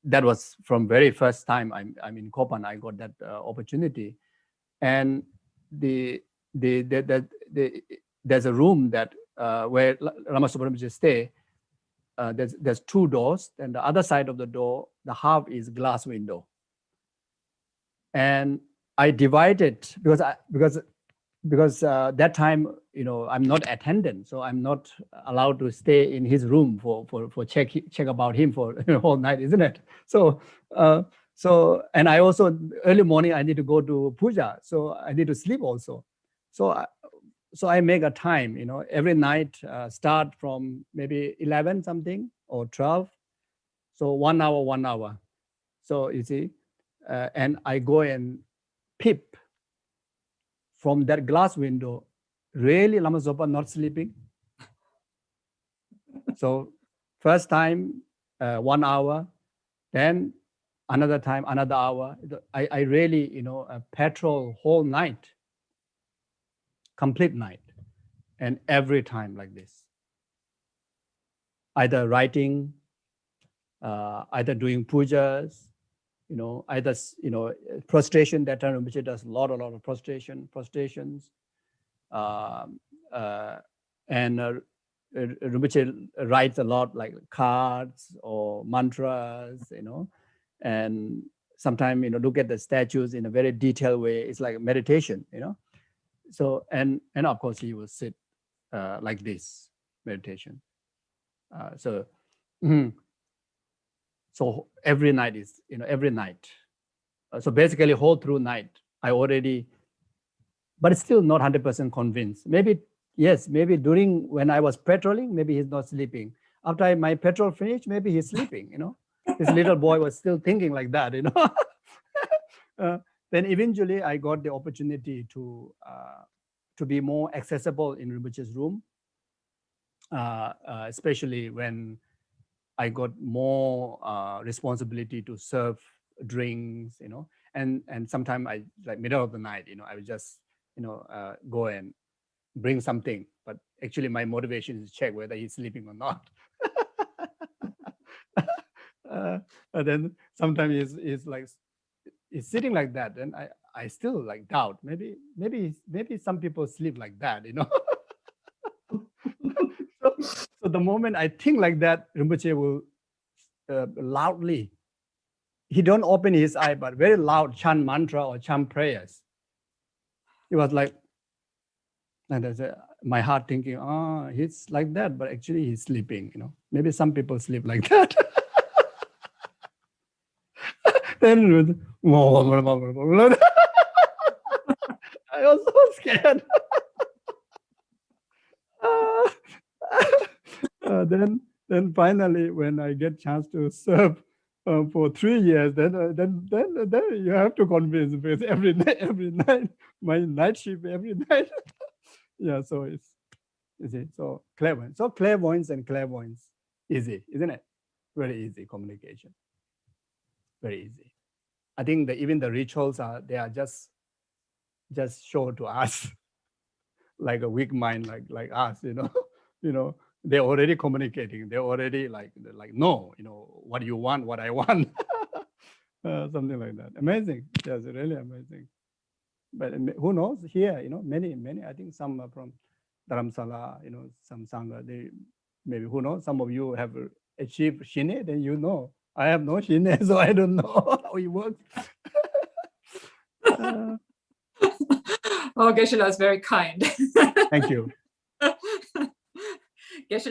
that was from very first time I'm in Kopan, I got that opportunity. And there's a room that where Lama Sopa Rinpoche stay. There's 2 doors, and the other side of the door, the half is glass window. And I divided because that time, I'm not attendant, so I'm not allowed to stay in his room for check about him for whole night, isn't it? So and I also early morning I need to go to puja, so I need to sleep also. So I make a time, every night start from maybe 11 something or 12, so 1 hour. So you see, and I go and peep from that glass window, really Lama Zopa not sleeping. So first time, 1 hour, then another time, another hour. I really, patrol whole night, complete night, and every time like this. Either writing, either doing pujas, either, prostration. That time Rinpoche does a lot of prostrations. Rinpoche writes a lot like cards or mantras, and sometimes, look at the statues in a very detailed way. It's like meditation, So, and of course he will sit like this, meditation. So every night is, every night. So basically whole through night, I already, but it's still not 100% convinced. Maybe, yes, maybe during when I was patrolling, maybe he's not sleeping. After my patrol finished, maybe he's sleeping, This little boy was still thinking like that, Then eventually I got the opportunity to be more accessible in Rinpoche's room, especially when I got more responsibility to serve drinks, and sometimes I, like middle of the night, I would just, go and bring something, but actually my motivation is to check whether he's sleeping or not. And then sometimes he's like, he's sitting like that, and I still like doubt, maybe some people sleep like that, So the moment I think like that, Rinpoche will loudly, he don't open his eye, but very loud chant mantra or chant prayers. It was like, and my heart thinking, he's like that, but actually he's sleeping, Maybe some people sleep like that. Then I was so scared. Then finally, when I get chance to serve for 3 years, then you have to convince, because every night, my night shift every night. Yeah, so it's so clairvoyance. So clairvoyance and clairvoyance, easy, isn't it? Very easy communication. Very easy. I think that even the rituals are just shown to us, like a weak mind like us, they're already communicating. They're already like no, what you want, what I want, something like that. Amazing. Yes, really amazing. But who knows? Here, many. I think some are from Dharamsala, some Sangha. They maybe, who knows? Some of you have achieved Shine, then I have no Shine, so I don't know how it works. Oh, Geshe is very kind. Thank you. Geshe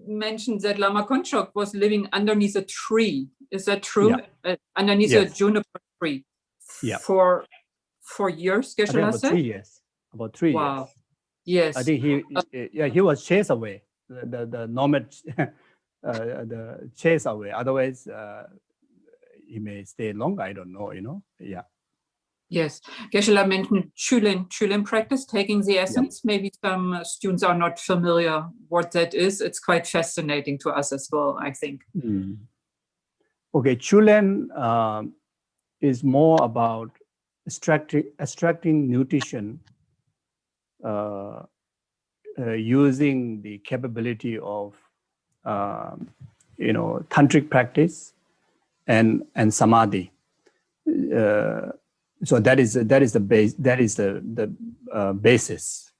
mentioned that Lama Konchok was living underneath a tree. Is that true? Yeah. Underneath a juniper tree. Yeah. For years, Geshe said? About 3 years. About 3 years. Wow. Yes. I think he was chased away. The nomad, the chase away. Otherwise, he may stay longer. I don't know. Yeah. Yes, Geshe mentioned Chulen practice, taking the essence. Yep. Maybe some students are not familiar what that is. It's quite fascinating to us as well, I think. Okay, Chulen is more about extracting nutrition using the capability of tantric practice and samadhi. So that is the base. That is the basis,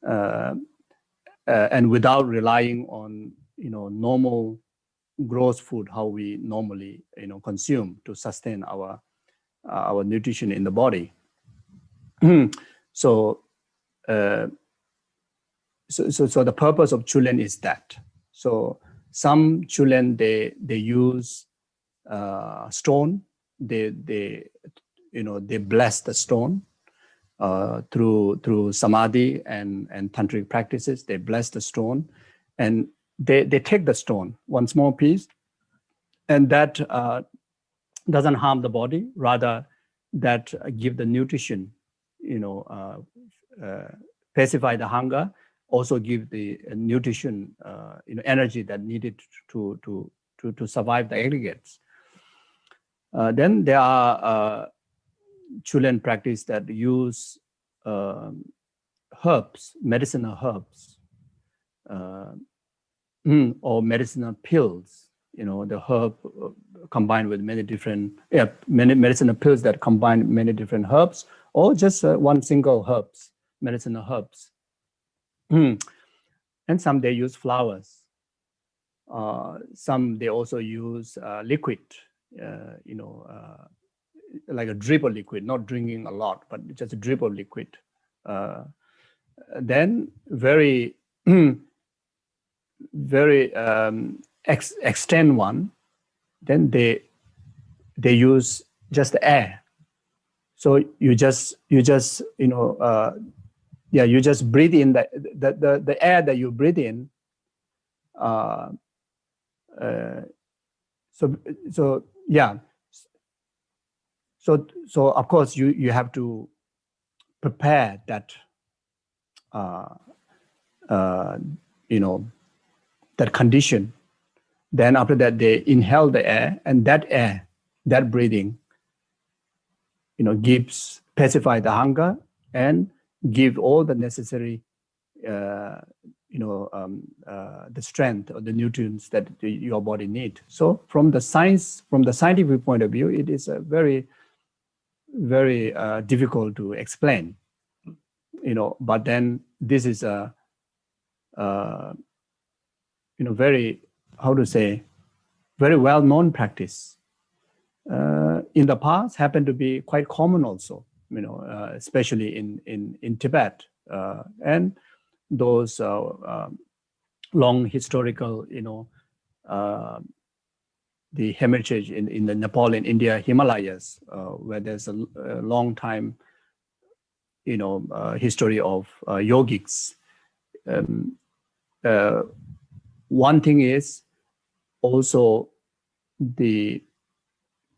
and without relying on normal gross food, how we normally consume to sustain our nutrition in the body. So the purpose of Chulen is that. So some Chulen they use stone. They bless the stone through samadhi and tantric practices. They bless the stone, and they take the stone, one small piece, and that doesn't harm the body. Rather, that give the nutrition, pacify the hunger, also give the nutrition, energy that needed to survive the aggregates. Then there are Chulen practice that use herbs, medicinal herbs, or medicinal pills. The herb combined with many medicinal pills that combine many different herbs, or just one single medicinal herbs. And some they use flowers. Some they also use liquid, like a drip of liquid, not drinking a lot, but just a drip of liquid. Then very, very extend one. Then they use just the air. So you just you just breathe in the air that you breathe in. So of course you have to prepare that that condition. Then after that they inhale the air, and that breathing gives pacify the hunger and give all the necessary the strength or the nutrients that your body need. So from the scientific point of view, it is a very, very difficult to explain, but then this is a very, how to say, very well-known practice. In the past happened to be quite common also, especially in Tibet, and those long historical, the heritage in the Nepal and India Himalayas, where there's a long time, history of yogics. One thing is also the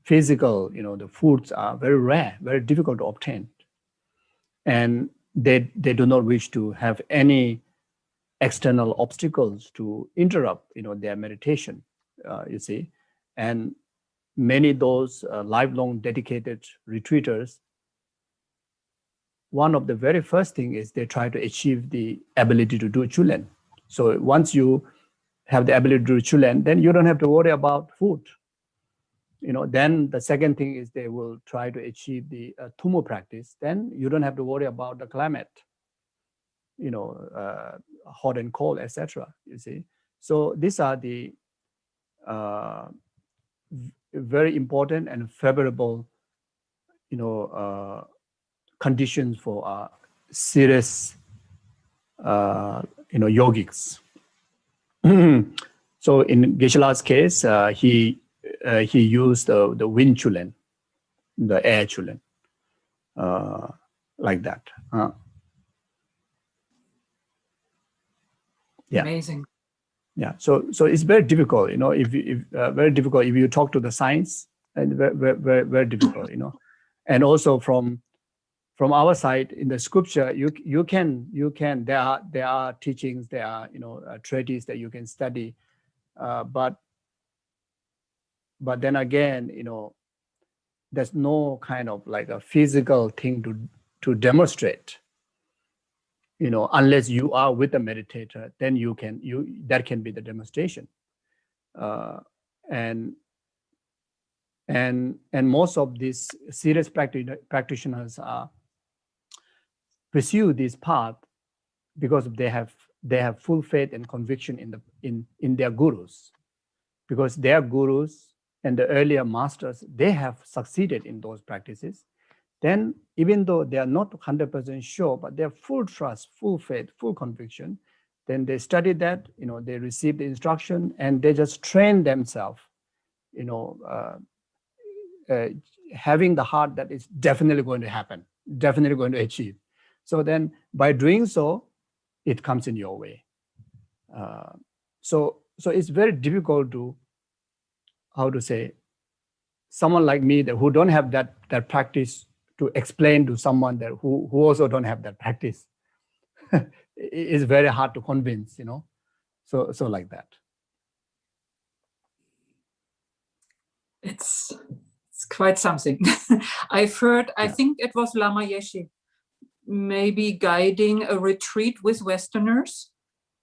physical, the foods are very rare, very difficult to obtain. And they do not wish to have any external obstacles to interrupt, their meditation, you see. And many those lifelong dedicated retreaters, one of the very first thing is they try to achieve the ability to do Chulen. So once you have the ability to do Chulen, then you don't have to worry about food. Then the second thing is they will try to achieve the Tumo practice. Then you don't have to worry about the climate, hot and cold, etc. You see, so these are the very important and favorable, conditions for serious, yogics. So in Geshela's case, he used the wind Chulen, the air Chulen, like that. Yeah. Amazing. Yeah. So it's very difficult, very difficult if you talk to the science, and very, very, very difficult, And also from our side in the scripture, you can there are teachings, there are treatises that you can study, but then again, there's no kind of like a physical thing to demonstrate, unless you are with a meditator, then that can be the demonstration. And most of these serious practitioners pursue this path because they have full faith and conviction in their gurus, because their gurus and the earlier masters, they have succeeded in those practices. Then even though they are not 100% sure, but they have full trust, full faith, full conviction, then they study that, they receive the instruction, and they just train themselves, having the heart that is definitely going to happen, definitely going to achieve. So then by doing so, it comes in your way. So it's very difficult to, how to say, someone like me who don't have that practice to explain to someone who also don't have that practice. It's very hard to convince, so like that. It's quite something. I've heard, I think it was Lama Geshe, maybe guiding a retreat with Westerners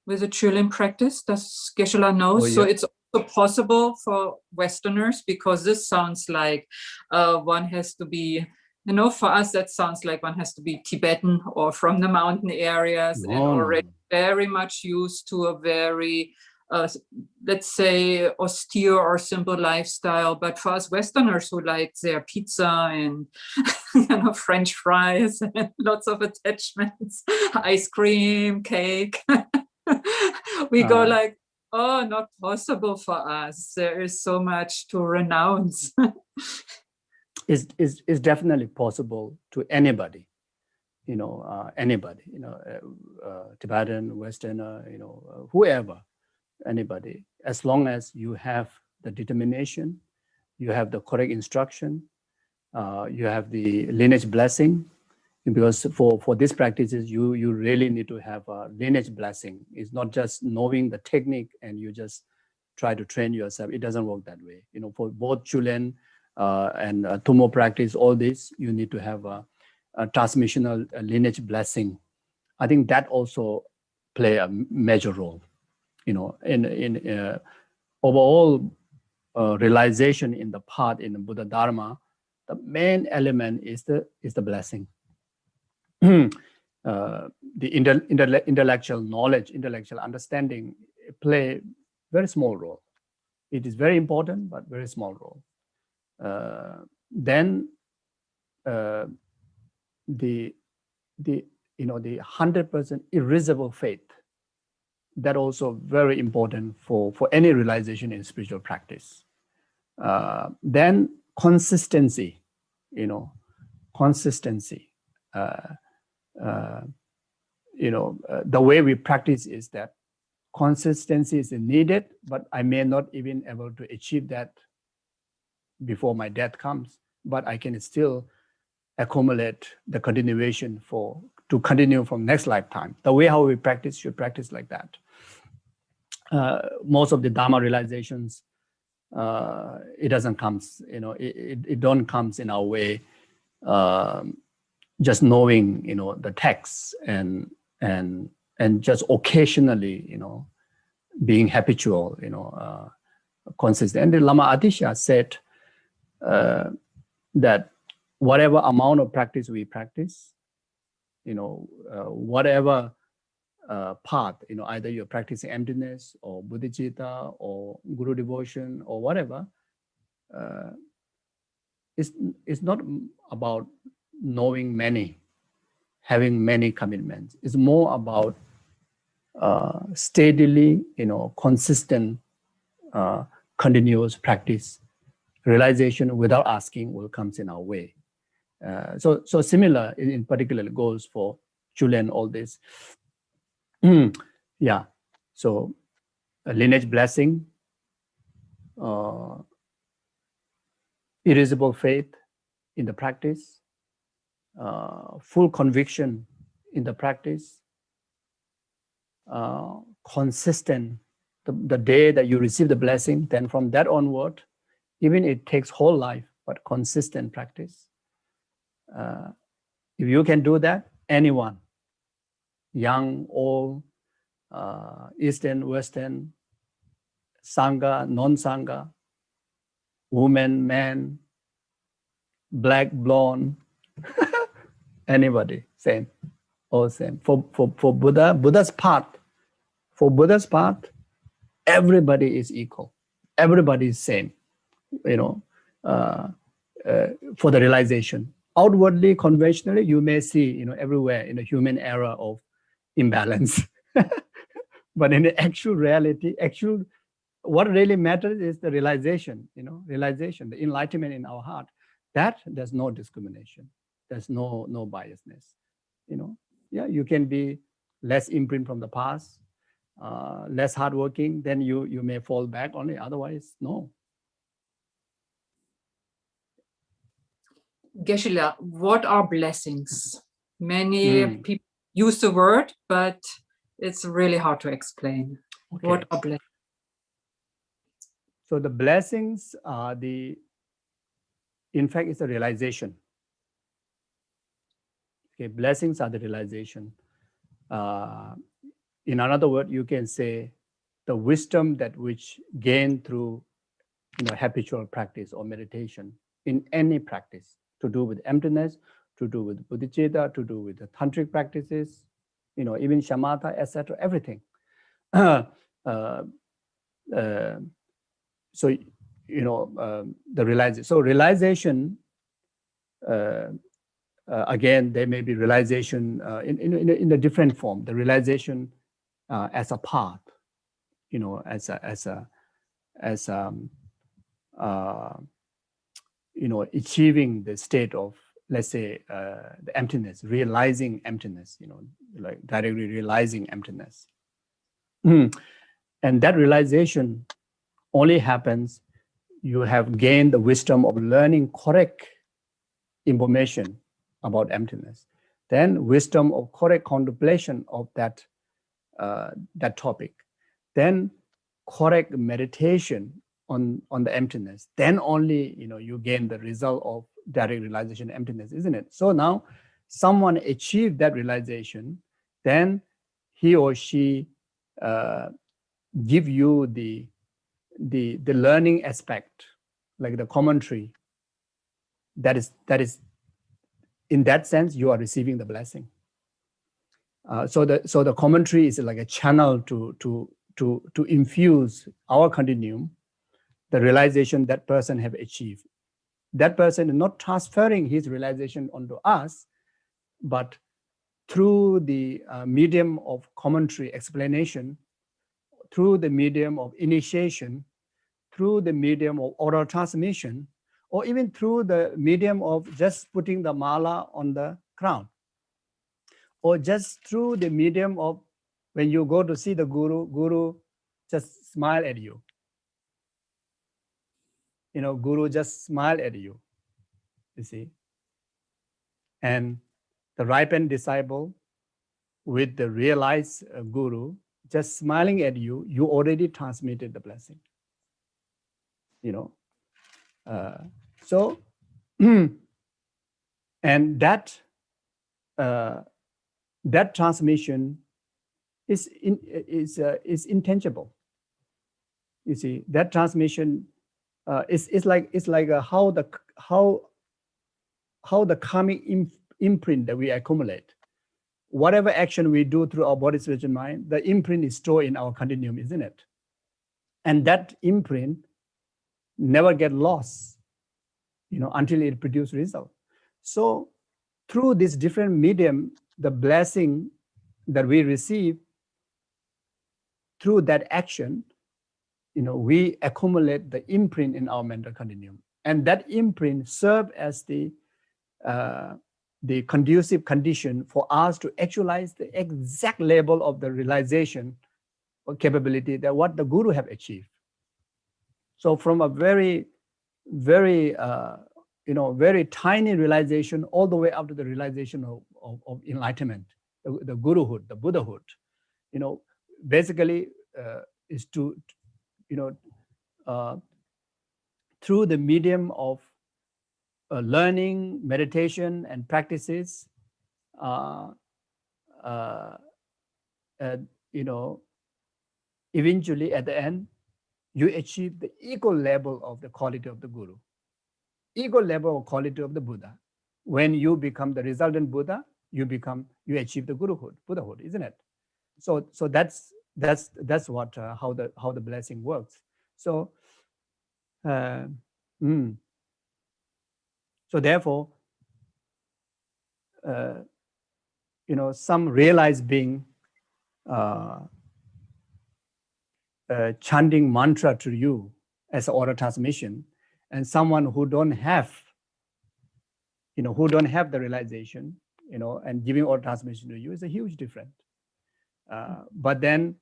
with a Chulen practice. Does Geshe know? Oh, yeah. So it's also possible for Westerners, because this sounds like one has to be You know, for us, that sounds like one has to be Tibetan or from the mountain areas and already very much used to a very, let's say, austere or simple lifestyle. But for us Westerners who like their pizza and you know, French fries and lots of attachments, ice cream, cake, we go like, oh, not possible for us. There is so much to renounce. Is definitely possible to anybody, you know, anybody, you know, Tibetan, Westerner, you know, whoever, anybody, as long as you have the determination, you have the correct instruction, you have the lineage blessing, because for these practices, you really need to have a lineage blessing. It's not just knowing the technique and you just try to train yourself. It doesn't work that way. You know, for both Chulen and Tumo practice, all this, you need to have a transmissional lineage blessing. I think that also play a major role, you know, in overall realization in the path in the Buddha Dharma. The main element is the blessing. The intellectual knowledge, intellectual understanding play very small role. It is very important, but very small role. Then the 100% irreversible faith, that also very important for any realization in spiritual practice. Then consistency, you know, consistency. The way we practice is that consistency is needed, but I may not even able to achieve that before my death comes, but I can still accumulate the continuation to continue from next lifetime. The way how we practice should practice like that. Most of the Dharma realizations, it doesn't comes, you know, it don't comes in our way. Just knowing, you know, the text and just occasionally, you know, being habitual, you know, consistent. And the Lama Atisha said that whatever amount of practice we practice, you know, whatever path, you know, either you're practicing emptiness or bodhicitta or guru devotion or whatever, it's not about knowing many, having many commitments. It's more about steadily, you know, consistent, continuous practice. Realization without asking will comes in our way. So similar in particular goes for Chulen, all this. Yeah, so a lineage blessing, irreversible faith in the practice, full conviction in the practice, consistent, the day that you receive the blessing, then from that onward, even it takes whole life, but consistent practice. If you can do that, anyone, young, old, Eastern, Western, Sangha, non-Sangha, woman, man, black, blonde, anybody, same, all same. For Buddha's path, everybody is equal. Everybody is same, you know, for the realization. Outwardly, conventionally, you may see, you know, everywhere in a human era of imbalance. But in the actual reality, what really matters is the realization, you know, the enlightenment in our heart. That there's no discrimination. There's no biasness, you know. Yeah, you can be less imprint from the past, less hardworking, then you may fall back only. Otherwise, no. Geshe, what are blessings? Many people use the word, but it's really hard to explain. Okay. What are blessings? So the blessings are in fact, it's a realization. Okay, blessings are the realization. In another word, you can say the wisdom that which gained through, you know, habitual practice or meditation in any practice. to do with emptiness, to do with bodhicitta, to do with the tantric practices, even shamatha, etc., everything. So, the realization. So realization, again, there may be realization in a different form. The realization as a path, achieving the state of, let's say, the emptiness, realizing emptiness, like directly realizing emptiness. And that realization only happens, you have gained the wisdom of learning correct information about emptiness. Then wisdom of correct contemplation of that topic. Then correct meditation on the emptiness. Then only you gain the result of direct realization emptiness, isn't it? So now someone achieved that realization, then he or she give you the learning aspect, like the commentary. That is in that sense you are receiving the blessing. So the commentary is like a channel to infuse our continuum, the realization that person have achieved. That person is not transferring his realization onto us, but through the medium of commentary explanation, through the medium of initiation, through the medium of oral transmission, or even through the medium of just putting the mala on the crown, or just through the medium of when you go to see the guru just smile at you. Guru just smile at you, you see. And the ripened disciple with the realized guru just smiling at you, you already transmitted the blessing. So, and that transmission is intangible. You see, that transmission is like how the karmic imprint that we accumulate. Whatever action we do through our body, spirit, and mind, the imprint is stored in our continuum, isn't it? And that imprint never get lost, until it produces result. So through this different medium, the blessing that we receive through that action, we accumulate the imprint in our mental continuum. And that imprint serves as the conducive condition for us to actualize the exact level of the realization or capability that what the guru have achieved. So from a very, very, very tiny realization all the way up to the realization of enlightenment, the guruhood, the Buddhahood, basically is to, through the medium of learning, meditation, and practices, eventually at the end, you achieve the equal level of the quality of the guru, equal level of quality of the Buddha. When you become the resultant Buddha, you achieve the guruhood, Buddhahood, isn't it? So that's what how the blessing works. So so therefore, some realized being chanting mantra to you as an oral transmission, and someone who don't have the realization, and giving oral transmission to you is a huge difference. But then,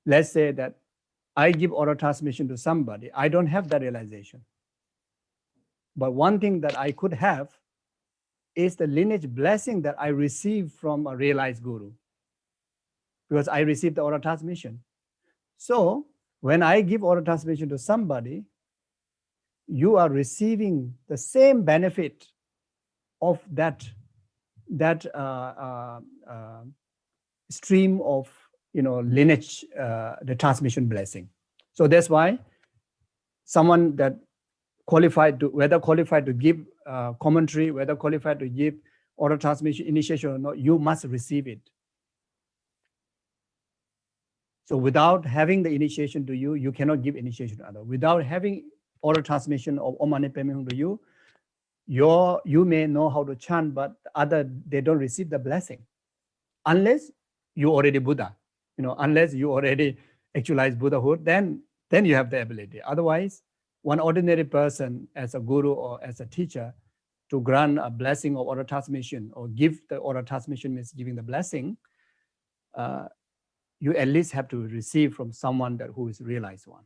let's say that I give oral transmission to somebody, I don't have that realization. But one thing that I could have is the lineage blessing that I receive from a realized guru, because I received the oral transmission. So when I give oral transmission to somebody, you are receiving the same benefit of that stream of lineage, the transmission blessing. So that's why someone that qualified to give commentary, whether qualified to give oral transmission initiation or not, you must receive it. So without having the initiation to you, you cannot give initiation to others. Without having oral transmission of Om Mani Padme Hum to you, you may know how to chant, but they don't receive the blessing. Unless you already Buddha, unless you already actualize Buddhahood, then you have the ability. Otherwise, one ordinary person as a guru or as a teacher to grant a blessing of oral transmission or give the oral transmission means giving the blessing, you at least have to receive from someone who is realized one.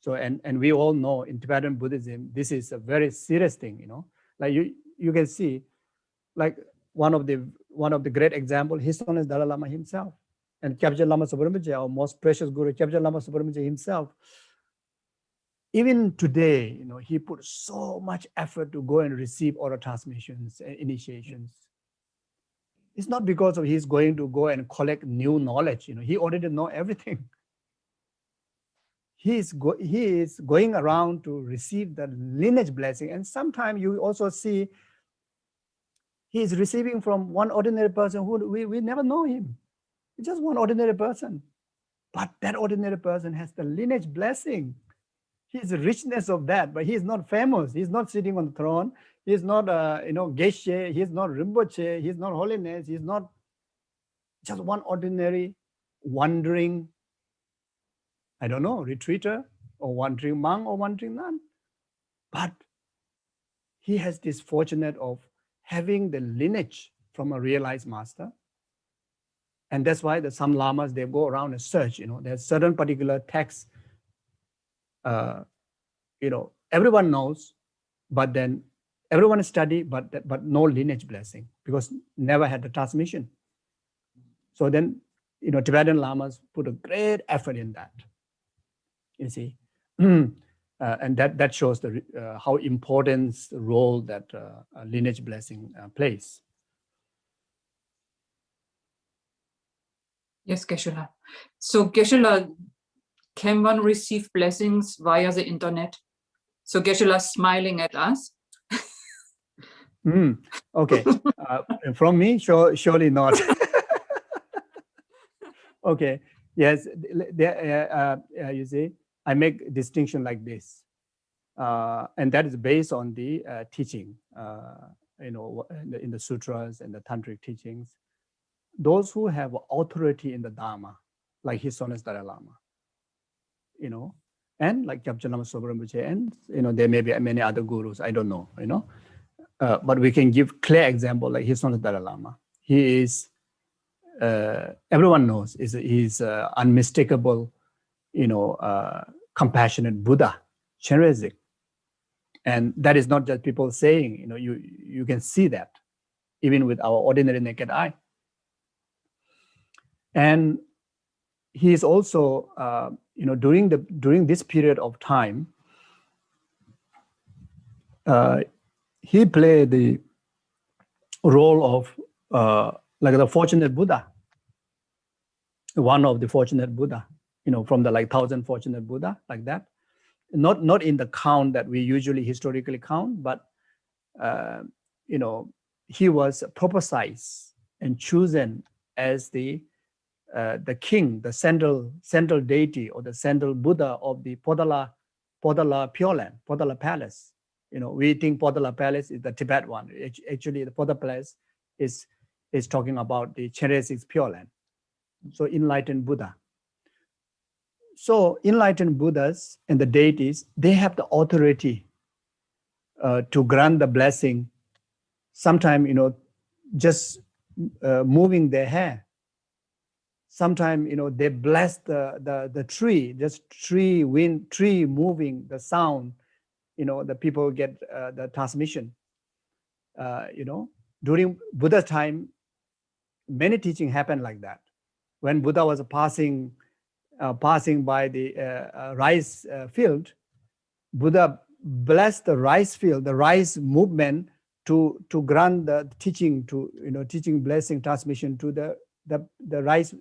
So, and we all know in Tibetan Buddhism, this is a very serious thing, like you can see, like one of the great example, His Holiness Dalai Lama himself, and Kyabje Lama Subrahmanyam, our most precious guru, Kyabje Lama Subrahmanyam himself. Even today, he put so much effort to go and receive oral transmissions and initiations. It's not because of he's going to go and collect new knowledge. He already know everything. He is going around to receive the lineage blessing. And sometimes you also see he is receiving from one ordinary person who we never know him. It's just one ordinary person. But that ordinary person has the lineage blessing. He's the richness of that, but he's not famous. He's not sitting on the throne. He's not, Geshe. He's not Rinpoche. He's not holiness. He's not just one ordinary wandering, I don't know, retreater or wandering monk or wandering nun. But he has this fortunate of having the lineage from a realized master. And that's why some lamas, they go around and search, there's certain particular texts, everyone knows, but then everyone study, but no lineage blessing because never had the transmission. So then, Tibetan lamas put a great effort in that, you see. And that shows how important the role that lineage blessing plays. Yes, Geshe-la. So Geshe-la, can one receive blessings via the internet? So Geshe-la smiling at us. Okay, from me, surely not. Okay, yes, you see, I make distinction like this, and that is based on the teaching, in the sutras and the tantric teachings. Those who have authority in the Dharma, like His Holiness Dalai Lama, and like Kyabje Lama Subrahmanyam, and there may be many other gurus, I don't know, but we can give clear example like His Holiness Dalai Lama. He is, everyone knows, he's unmistakable, compassionate Buddha, Chenrezig. And that is not just people saying, you can see that even with our ordinary naked eye. And he is also, during this period of time, he played the role of like the fortunate Buddha, one of the fortunate Buddha, from the 1,000 fortunate Buddha, like that. Not in the count that we usually historically count, but he was prophesied and chosen as the king, the central deity or the central Buddha of the Podala Pure Land, Podala Palace. We think Podala Palace is the Tibet one. Actually, the Podala Palace is talking about the Chenrezig's Pure Land. So enlightened Buddha. So enlightened Buddhas and the deities, they have the authority to grant the blessing. Sometimes, just moving their hair. Sometimes, they bless the tree, just tree moving, the sound, the people get the transmission. During Buddha's time, many teaching happened like that. When Buddha was passing by the rice field, Buddha blessed the rice field, the rice movement to grant the teaching, teaching blessing transmission to the rice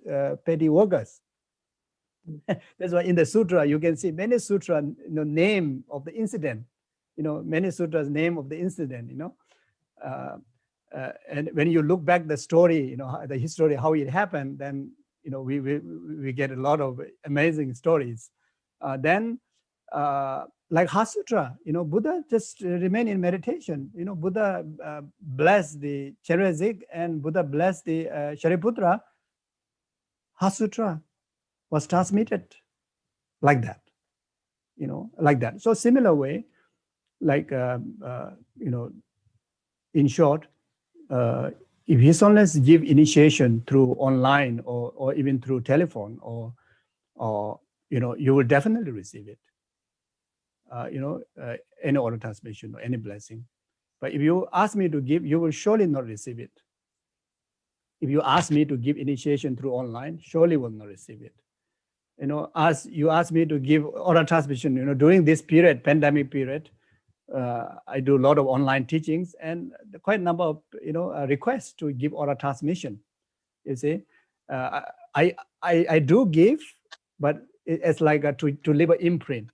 paddy workers. That's why in the sutra you can see many sutra name of the incident. many sutras name of the incident, and when you look back the story, the history, how it happened, then, we get a lot of amazing stories. Then, like Heart Sutra, Buddha just remained in meditation. Buddha blessed the Cherezik and Buddha blessed the Shariputra. Heart Sutra was transmitted like that, like that. So similar way, like, in short, if His Holiness give initiation through online or even through telephone or you will definitely receive it. Any order transmission or any blessing. But if you ask me to give, you will surely not receive it. If you ask me to give initiation through online, surely will not receive it. As you ask me to give order transmission, during this period, pandemic period, I do a lot of online teachings and quite a number of requests to give order transmission. You see, I do give, but it's like to leave an imprint,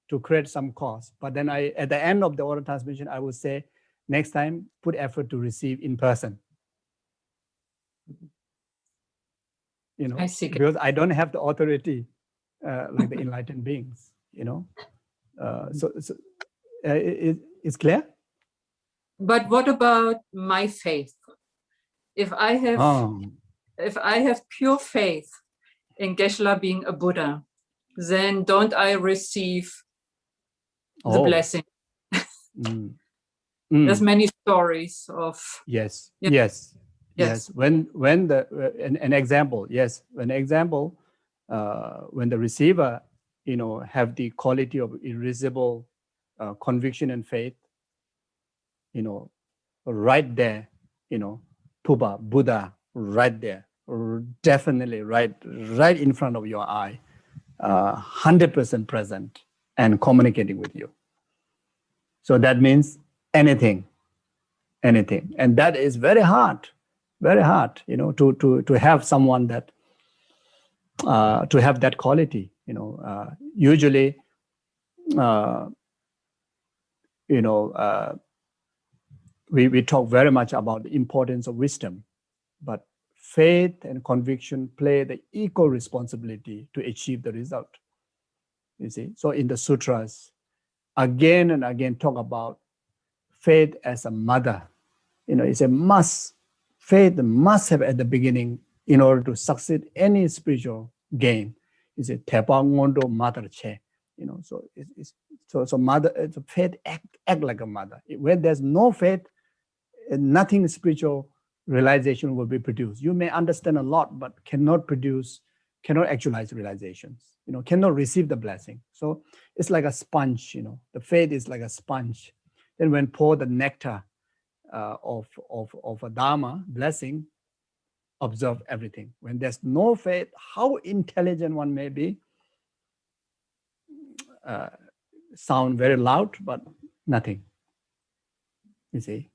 to create some cause. But then at the end of the order transmission, I would say, next time, put effort to receive in person. I see. Because I don't have the authority like the enlightened beings. It's clear. But what about my faith? If I have pure faith in Geshe being a Buddha, then don't I receive the blessing? There's many stories of yes. When an example, when the receiver have the quality of irresistible conviction and faith, right there, Puba, Buddha, right there, definitely right in front of your eye, 100% present and communicating with you. So that means anything. And that is very hard, to have someone that, to have that quality, usually, we talk very much about the importance of wisdom, but faith and conviction play the equal responsibility to achieve the result. You see, so in the sutras, again and again talk about faith as a mother. It's a must. Faith must have at the beginning in order to succeed any spiritual gain. It's a tepa ngondo mother che. So mother, faith act like a mother. When there's no faith, nothing spiritual realization will be produced. You may understand a lot, but cannot actualize realizations. Cannot receive the blessing. So it's like a sponge. The faith is like a sponge. Then when pour the nectar of a dharma blessing, observe everything. When there's no faith, how intelligent one may be, sound very loud, but nothing. You see.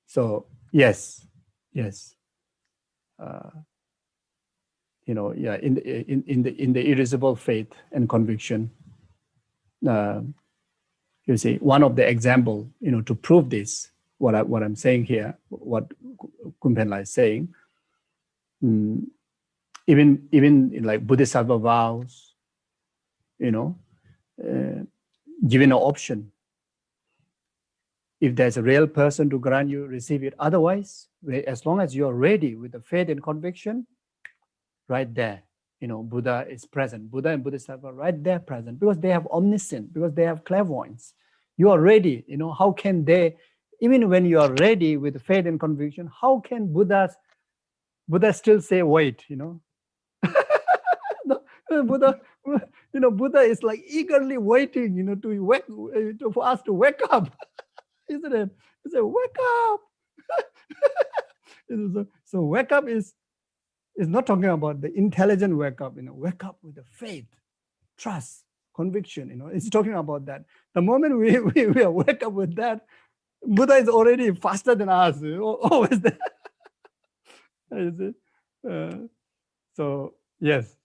So yes. In the irresistible faith and conviction. You see, one of the example, to prove this, what I'm saying here, what Kumpenla is saying, even in like Bodhisattva vows, given an option. If there's a real person to grant you, receive it. Otherwise, as long as you're ready with the faith and conviction, right there, Buddha is present. Buddha and Bodhisattva right there present, because they have omniscience, because they have clairvoyance. You are ready. How can they, even when you are ready with faith and conviction, how can Buddha still say, wait, No, Buddha is like eagerly waiting, for us to wake up, isn't it? He said, wake up. So wake up is not talking about the intelligent wake up, wake up with the faith, trust, conviction, it's talking about that. The moment we wake up with that, Buddha is already faster than us, always there. So yes,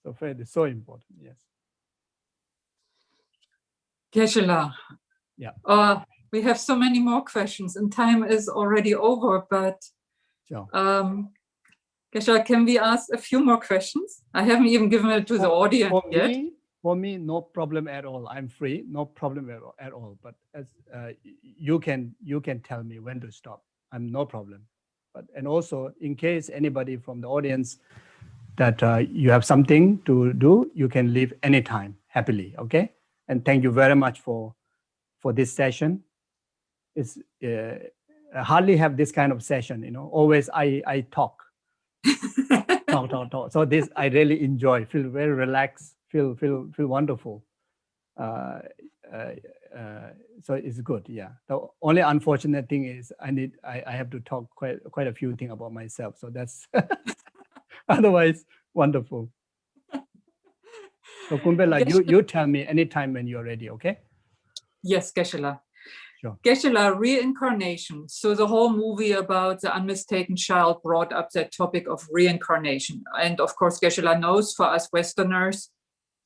so faith is so important, yes. Geshela. Yeah. We have so many more questions and time is already over, but Sure. Geshela, can we ask a few more questions? I haven't even given it to the audience yet. For me, no problem at all. I'm free, no problem at all. But as you can tell me when to stop. I'm no problem. But and also, in case anybody from the audience that you have something to do, you can leave anytime happily. Okay. And thank you very much for this session. It's I hardly have this kind of session. You know, always I talk. talk. So this I really enjoy. Feel very relaxed. Feel wonderful. So it's good. Yeah. The only unfortunate thing is I have to talk quite a few things about myself. So that's otherwise wonderful. So Kumbela, you tell me anytime when you're ready. Okay. Yes, Geshela. Sure. Geshela, reincarnation. So the whole movie about the unmistaken child brought up that topic of reincarnation. And of course, Geshela knows for us Westerners,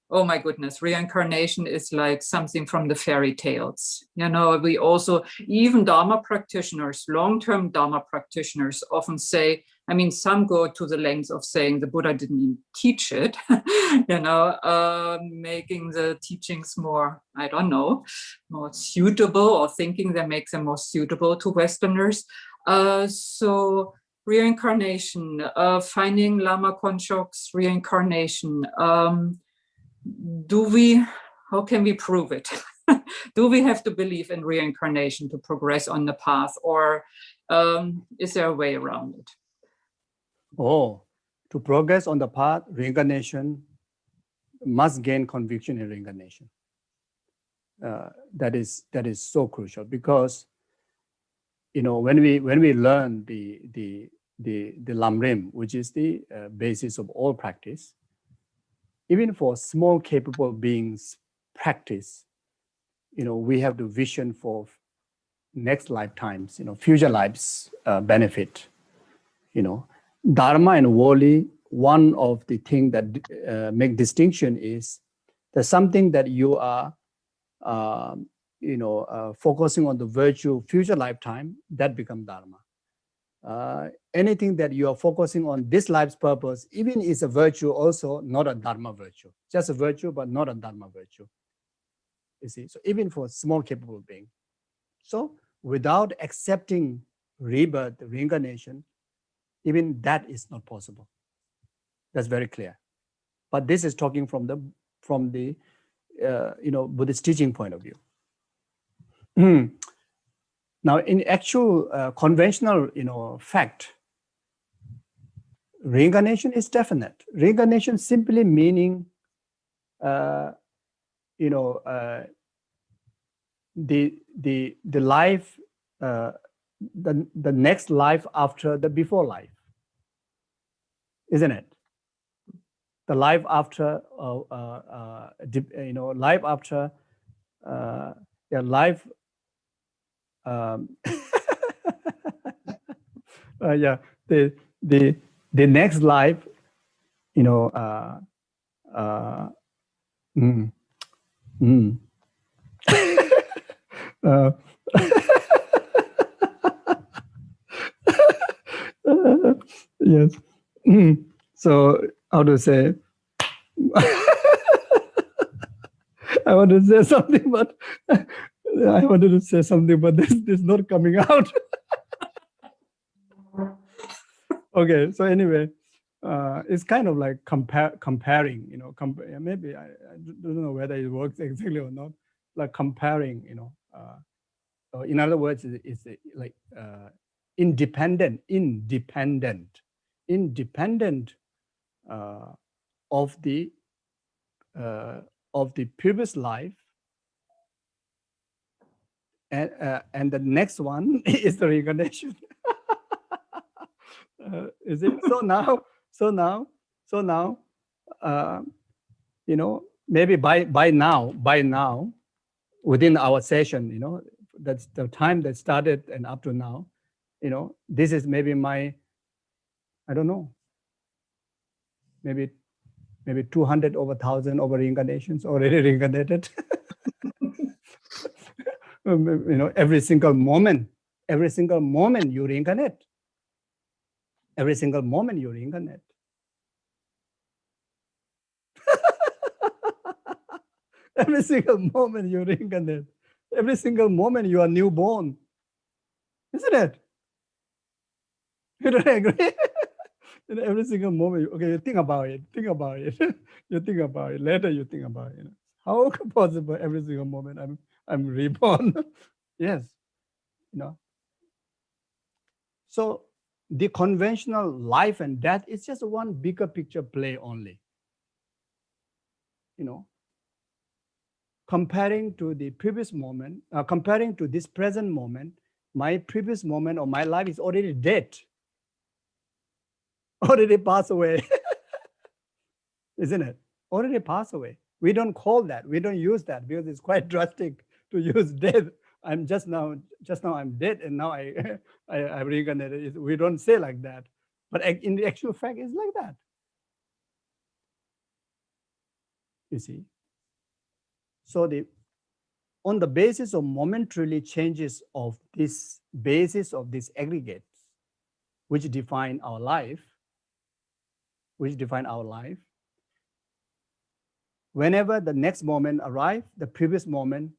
oh my goodness, reincarnation is like something from the fairy tales. You know, we also, even Dharma practitioners, long-term Dharma practitioners often say, I mean, some go to the length of saying the Buddha didn't even teach it, you know, making the teachings more, I don't know, more suitable, or thinking that makes them more suitable to Westerners. So reincarnation, finding Lama Konchok's reincarnation, how can we prove it? Do we have to believe in reincarnation to progress on the path, or is there a way around it? Oh, to progress on the path, reincarnation must gain conviction in reincarnation. That is so crucial, because you know when we learn the Lamrim, which is the basis of all practice, even for small capable beings practice, you know, we have the vision for next lifetimes, you know, future lives benefit, you know. Dharma and Wali, one of the things that make distinction is there's something that you are, focusing on the virtue future lifetime, that become Dharma. Anything that you are focusing on this life's purpose, even is a virtue also, not a Dharma virtue. Just a virtue, but not a Dharma virtue. You see, so even for small capable being. So without accepting rebirth, reincarnation, even that is not possible. That's very clear. But this is talking from the Buddhist teaching point of view. Now, in actual conventional, fact, reincarnation is definite. Reincarnation simply meaning, the life, the next life after the before life, isn't it? The life after, life after, life. The next life, yes. So how to say? I want to say something, but I wanted to say something, but this is not coming out. Okay, so anyway, it's kind of like comparing, maybe I don't know whether it works exactly or not, like comparing, so in other words, it's like independent of the previous life, and the next one is the reincarnation. Is it so now? Maybe by now, within our session, that's the time that started and up to now, this is maybe my, I don't know, maybe 200 over 1,000 over reincarnations already reincarnated. every single moment you reincarnate. Every single moment you reincarnate. Every single moment you reincarnate. Every single moment you are newborn. Isn't it? You don't agree? Every single moment, okay, you think about it. You think about it. Later you think about it. How possible every single moment I'm reborn? Yes, So the conventional life and death is just one bigger picture play only. Comparing to the previous moment, comparing to this present moment, my previous moment of my life is already dead, already passed away, isn't it? Already passed away. We don't call that, we don't use that because it's quite drastic to use death. I'm just now I'm dead and now I reincarnated. We don't say like that, but in the actual fact, it's like that. You see. So on the basis of momentarily changes of this basis of these aggregates, which define our life, whenever the next moment arrives, the previous moment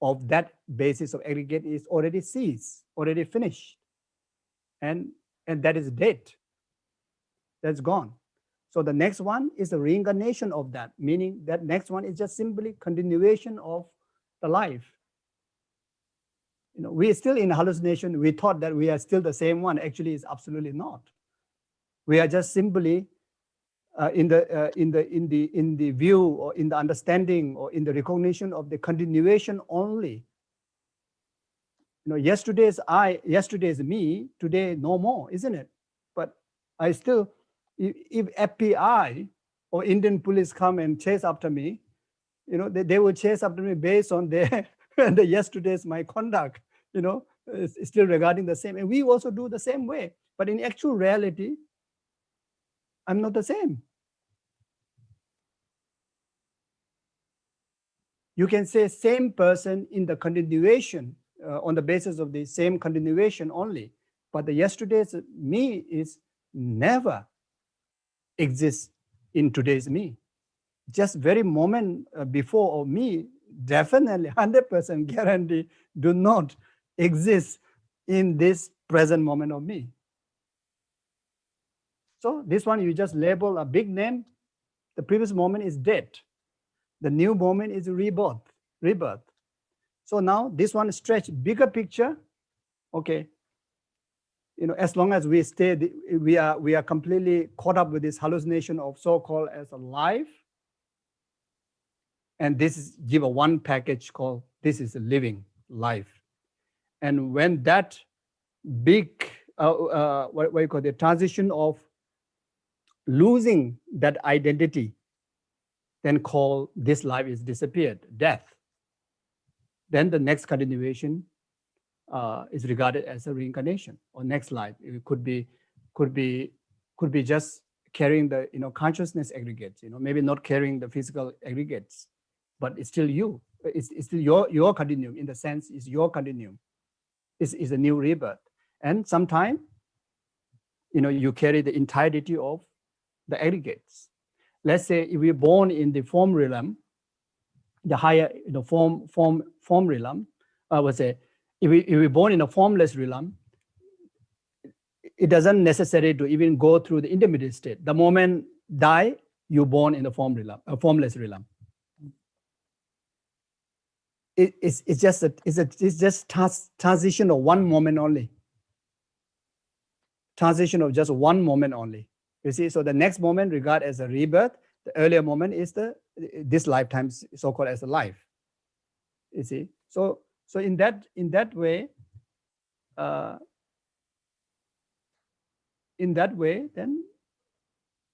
of that basis of aggregate is already ceased, already finished, and that is dead. That's gone. So the next one is a reincarnation of that, meaning that next one is just simply continuation of the life. We are still in hallucination. We thought that we are still the same one. Actually, it's absolutely not. We are just simply in the view or in the understanding or in the recognition of the continuation only. Yesterday is me, today no more, isn't it? But I still, if FBI or Indian police come and chase after me, they will chase after me based on the yesterday's my conduct, still regarding the same. And we also do the same way. But in actual reality, I'm not the same. You can say same person in the continuation on the basis of the same continuation only. But the yesterday's me is never exists in today's me. Just very moment before of me, definitely 100% guarantee do not exist in this present moment of me. So this one, you just label a big name. The previous moment is dead. The new moment is rebirth. So now this one stretch bigger picture. Okay. As long as we stay, we are completely caught up with this hallucination of so-called as a life. And this is give a one package called this is a living life. And when that big what you call the transition of losing that identity, then call this life is disappeared, death. Then the next continuation is regarded as a reincarnation or next life. It could be just carrying the consciousness aggregates. Maybe not carrying the physical aggregates, but it's still you. It's still your continuum in the sense it's your continuum. It's a new rebirth, and sometimes you carry the entirety of the aggregates. Let's say if we're born in the form realm, the higher form realm, I would say if we're born in a formless realm, it doesn't necessary to even go through the intermediate state. The moment die, you're born in a formless realm. It's just transition of one moment only. Transition of just one moment only. You see, so the next moment regard as a rebirth. The earlier moment is this lifetime so-called as a life. You see, so in that way, then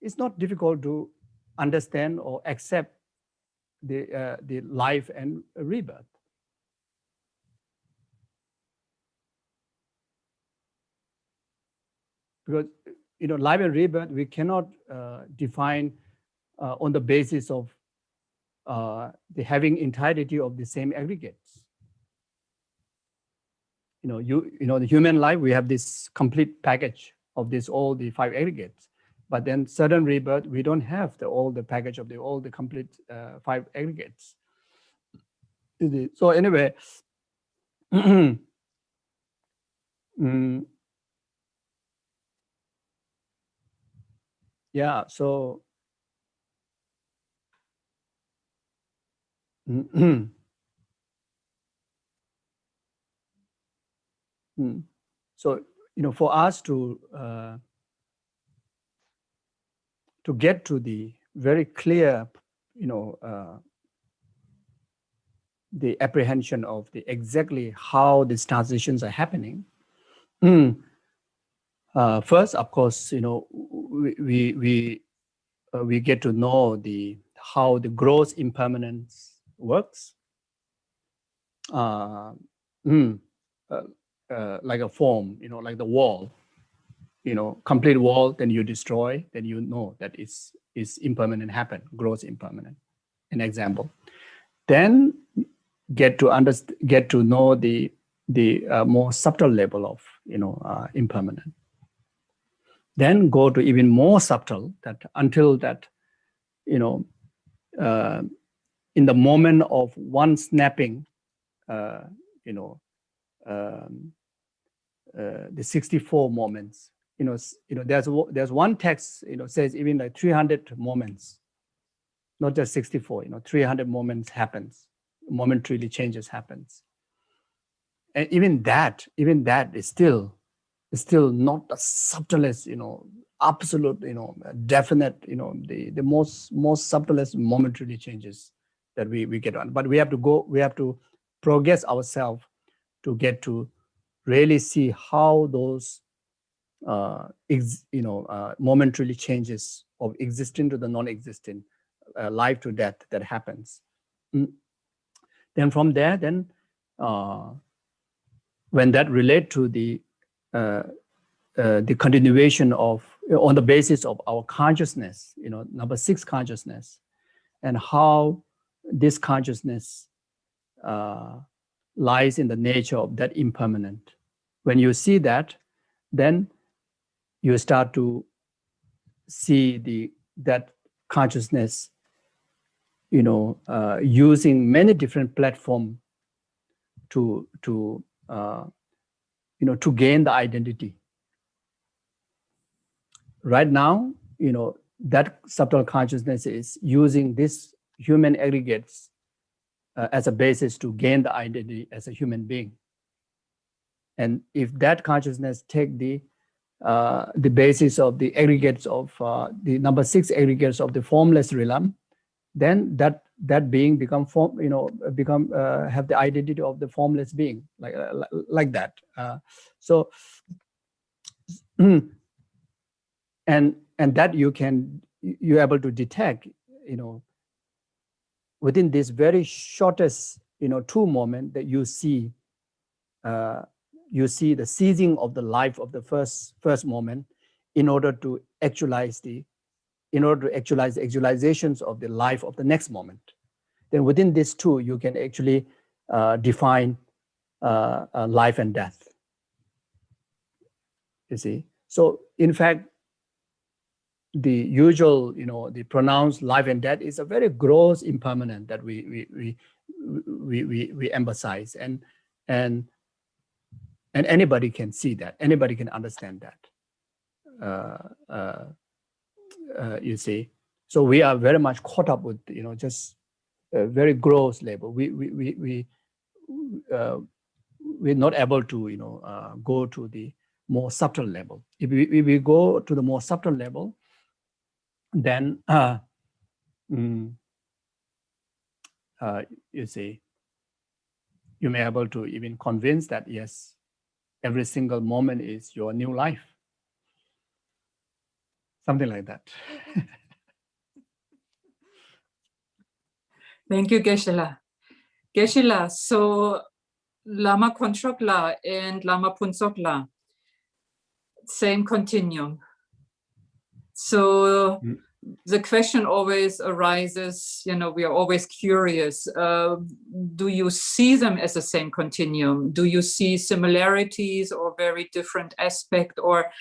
it's not difficult to understand or accept the life and rebirth. Because life and rebirth we cannot define on the basis of the having entirety of the same aggregates. the human life, we have this complete package of all the 5 aggregates. But then sudden rebirth, we don't have all the package of all the complete 5 aggregates. So anyway, yeah, so so for us to get to the very clear the apprehension of exactly how these transitions are happening. First, of course, we get to know how the gross impermanence works. Like a form, like the wall, complete wall, then you destroy, then you know that it's impermanent happen, gross impermanent, an example. Then get to know the more subtle level of impermanent. Then go to even more subtle, that until that in the moment of one snapping, the 64 moments. There's one text says even like 300 moments, not just 64. 300 moments happens, momentarily changes happens, and even that is still not the subtlest, absolute, definite, the most subtlest momentary changes that we get on. But we have to progress ourselves to get to really see how those momentarily changes of existing to the non-existent, life to death that happens. Then from there, when that relate to the continuation of, on the basis of our consciousness, number 6 consciousness, and how this consciousness lies in the nature of that impermanent. When you see that, then you start to see that consciousness, using many different platforms to gain the identity. Right now, that subtle consciousness is using this human aggregates as a basis to gain the identity as a human being. And if that consciousness take the basis of the aggregates of the number 6 aggregates of the formless realm, then that being have the identity of the formless being, like that. And that you're able to detect, within this very shortest 2 moment that you see the seizing of the life of the first moment in order to actualize the actualizations of the life of the next moment. Then within these 2, you can actually define life and death. You see? So in fact, the usual, the pronounced life and death is a very gross impermanent that we emphasize, and anybody can see that, anybody can understand that. You see, so we are very much caught up with just a very gross level. We're not able to go to the more subtle level. If we go to the more subtle level, then you see, you may be able to even convince that yes, every single moment is your new life. Something like that. Thank you, Geshela. Geshela, so Lama Konchokla and Lama Punsokla, same continuum. So the question always arises, you know, we are always curious. Do you see them as the same continuum? Do you see similarities or very different aspect, or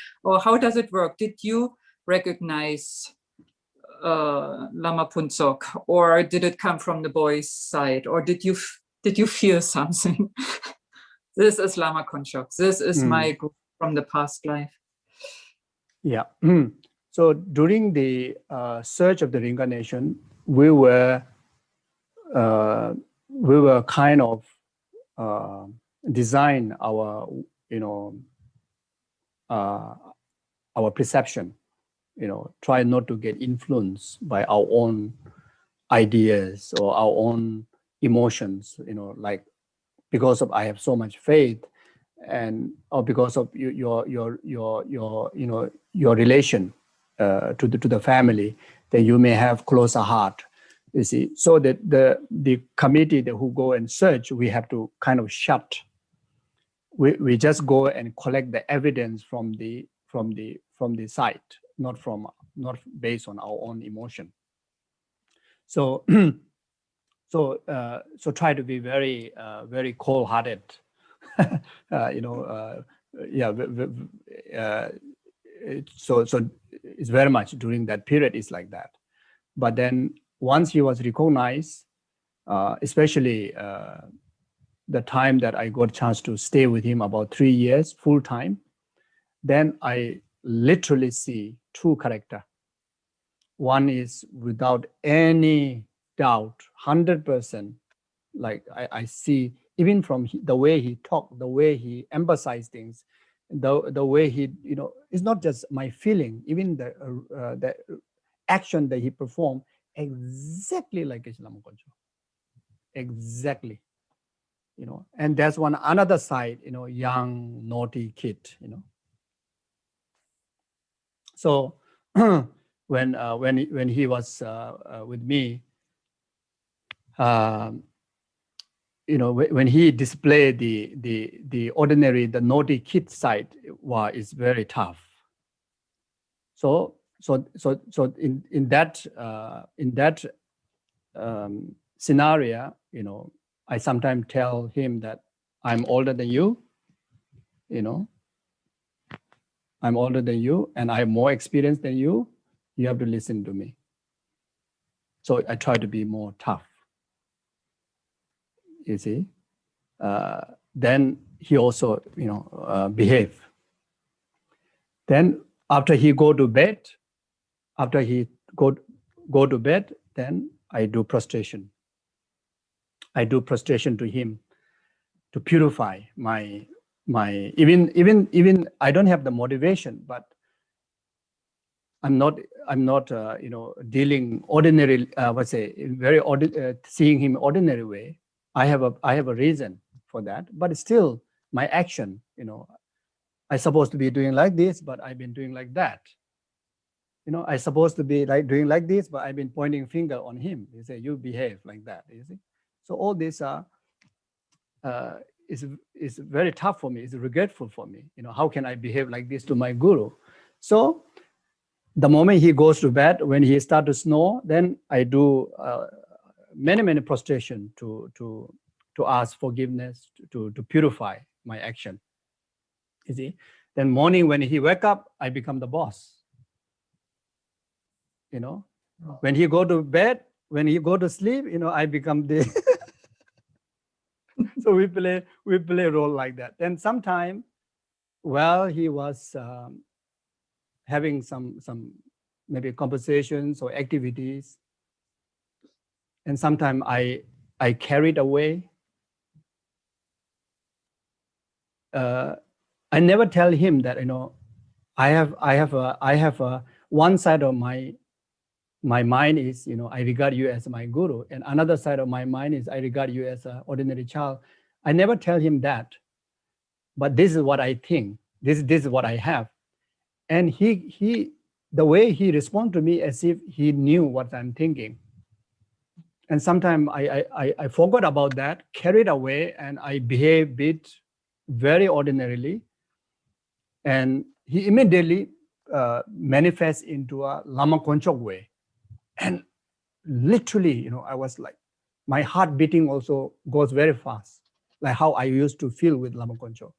how does it work? Did you recognize Lama Puntsok, or did it come from the boy's side, or did you feel something? This is Lama Puntsok. This is my group from the past life. Yeah. So during the search of the reincarnation, we were kind of design our, you know, our perception, you know, try not to get influenced by our own ideas or our own emotions, you know, like because of I have so much faith, and or because of your you know, your relation to the family, that you may have closer heart, you see. So that the committee that who go and search, we have to kind of shut. We just go and collect the evidence from the site, not based on our own emotion. So so try to be very very cold-hearted. You know, yeah. So it's very much during that period is like that. But then once he was recognized, especially the time that I got a chance to stay with him about 3 years full time, then I literally see two characters. One is without any doubt, 100%, like I see, even from the way he talked, the way he emphasized things, the way he, you know, it's not just my feeling, even the action that he performed, exactly like Geshe Lama Koncho. Exactly. You know, and there's one another side, you know, young, naughty kid, you know. So when he was with me, you know, when he displayed the ordinary, the naughty kid side, wow, is very tough. So in that scenario, you know, I sometimes tell him that I'm older than you, you know, I'm older than you, and I have more experience than you. You have to listen to me. So I try to be more tough. You see, then he also, you know, behave. Then after he go to bed, go to bed, then I do prostration. I do prostration to him to purify my even I don't have the motivation, but I'm not you know, dealing ordinary seeing him ordinary way. I have a reason for that, but still my action, you know, I supposed to be doing like this, but I've been doing like that. You know, I supposed to be like doing like this, but I've been pointing finger on him. You say, you behave like that. You see, so all these are is very tough for me. It's regretful for me. You know, how can I behave like this to my guru? So the moment he goes to bed, when he starts to snore, then I do many prostration to ask forgiveness, to purify my action. You see, then morning when he wake up, I become the boss. You know, when he go to bed, when he go to sleep, you know, I become the. So we play a role like that. Then sometime, while he was having some maybe conversations or activities, and sometimes I carried away. I never tell him that, you know, I have a one side of my mind is, you know, I regard you as my guru, and another side of my mind is I regard you as an ordinary child. I never tell him that, but this is what I think. This is what I have, and he the way he respond to me as if he knew what I'm thinking. And sometimes I forgot about that, carried away, and I behave bit very ordinarily, and he immediately manifests into a Lama Konchok way. And literally, you know, I was like, my heart beating also goes very fast, like how I used to feel with Lama Koncho.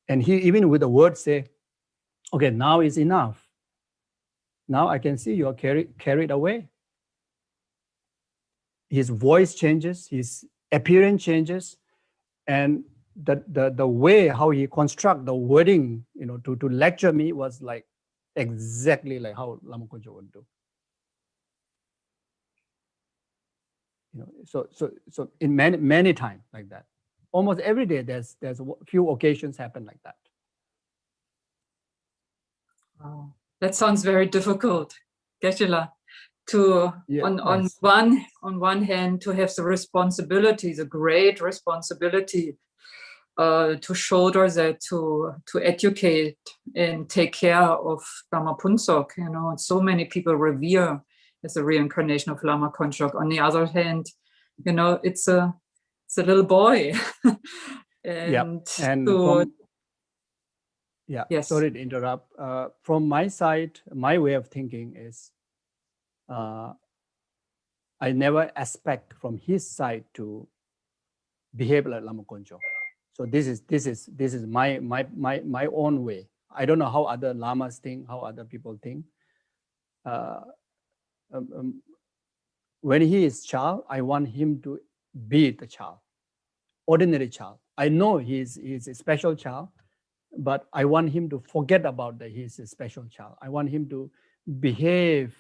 And he, even with the word, say, okay, now is enough. Now I can see you are carried away. His voice changes, his appearance changes, and the way how he construct the wording, you know, to lecture me was like exactly like how Lama Koncho would do. You know, so in many times like that, almost every day there's a few occasions happen like that. Wow. That sounds very difficult, Geshe-la, to on one hand to have the responsibility, the great responsibility to shoulder that, to educate and take care of Lama Punsok. You know, so many people revere as a reincarnation of Lama Konchok. On the other hand, you know, it's a little boy. And yes. Sorry to interrupt. From my side, my way of thinking is, I never expect from his side to behave like Lama Koncho. So this is my own way. I don't know how other lamas think, how other people think. When he is child, I want him to be the child, ordinary child. I know he's a special child, but I want him to forget about that he's a special child. I want him to behave,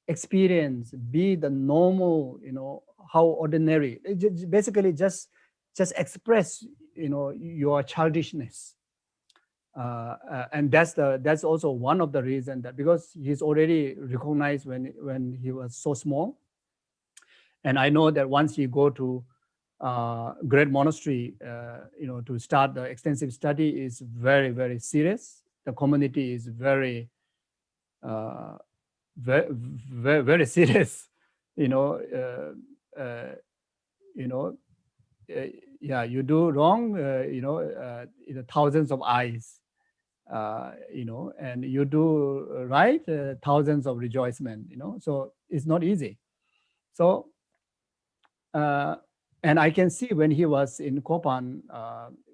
experience, be the normal, you know, how ordinary. Basically, just express, you know, your childishness. And that's also one of the reasons, that because he's already recognized when he was so small. And I know that once he go to great monastery, you know, to start the extensive study is very, very serious. The community is very, very serious. You know, yeah, you do wrong, you know, thousands of eyes, you know, and you do right, thousands of rejoicement. You know, so it's not easy. So. And I can see when he was in Kopan,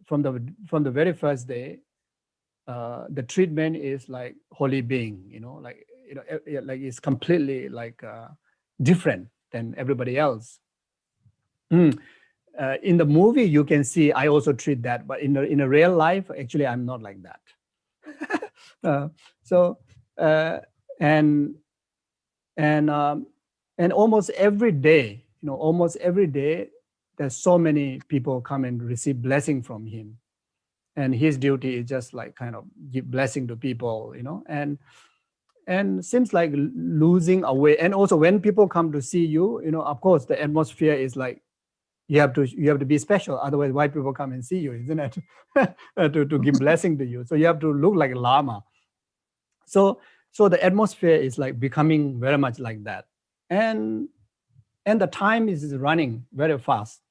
from the very first day, the treatment is like holy being, you know, like it's completely like different than everybody else. In the movie, you can see I also treat that, but in a real life, actually, I'm not like that. And almost every day. You know, almost every day, there's so many people come and receive blessing from him. And his duty is just like kind of give blessing to people, you know, and seems like losing away. And also when people come to see you, you know, of course, the atmosphere is like, you have to be special. Otherwise, why people come and see you, isn't it? to give blessing to you. So you have to look like a Lama. So the atmosphere is like becoming very much like that. And the time is running very fast.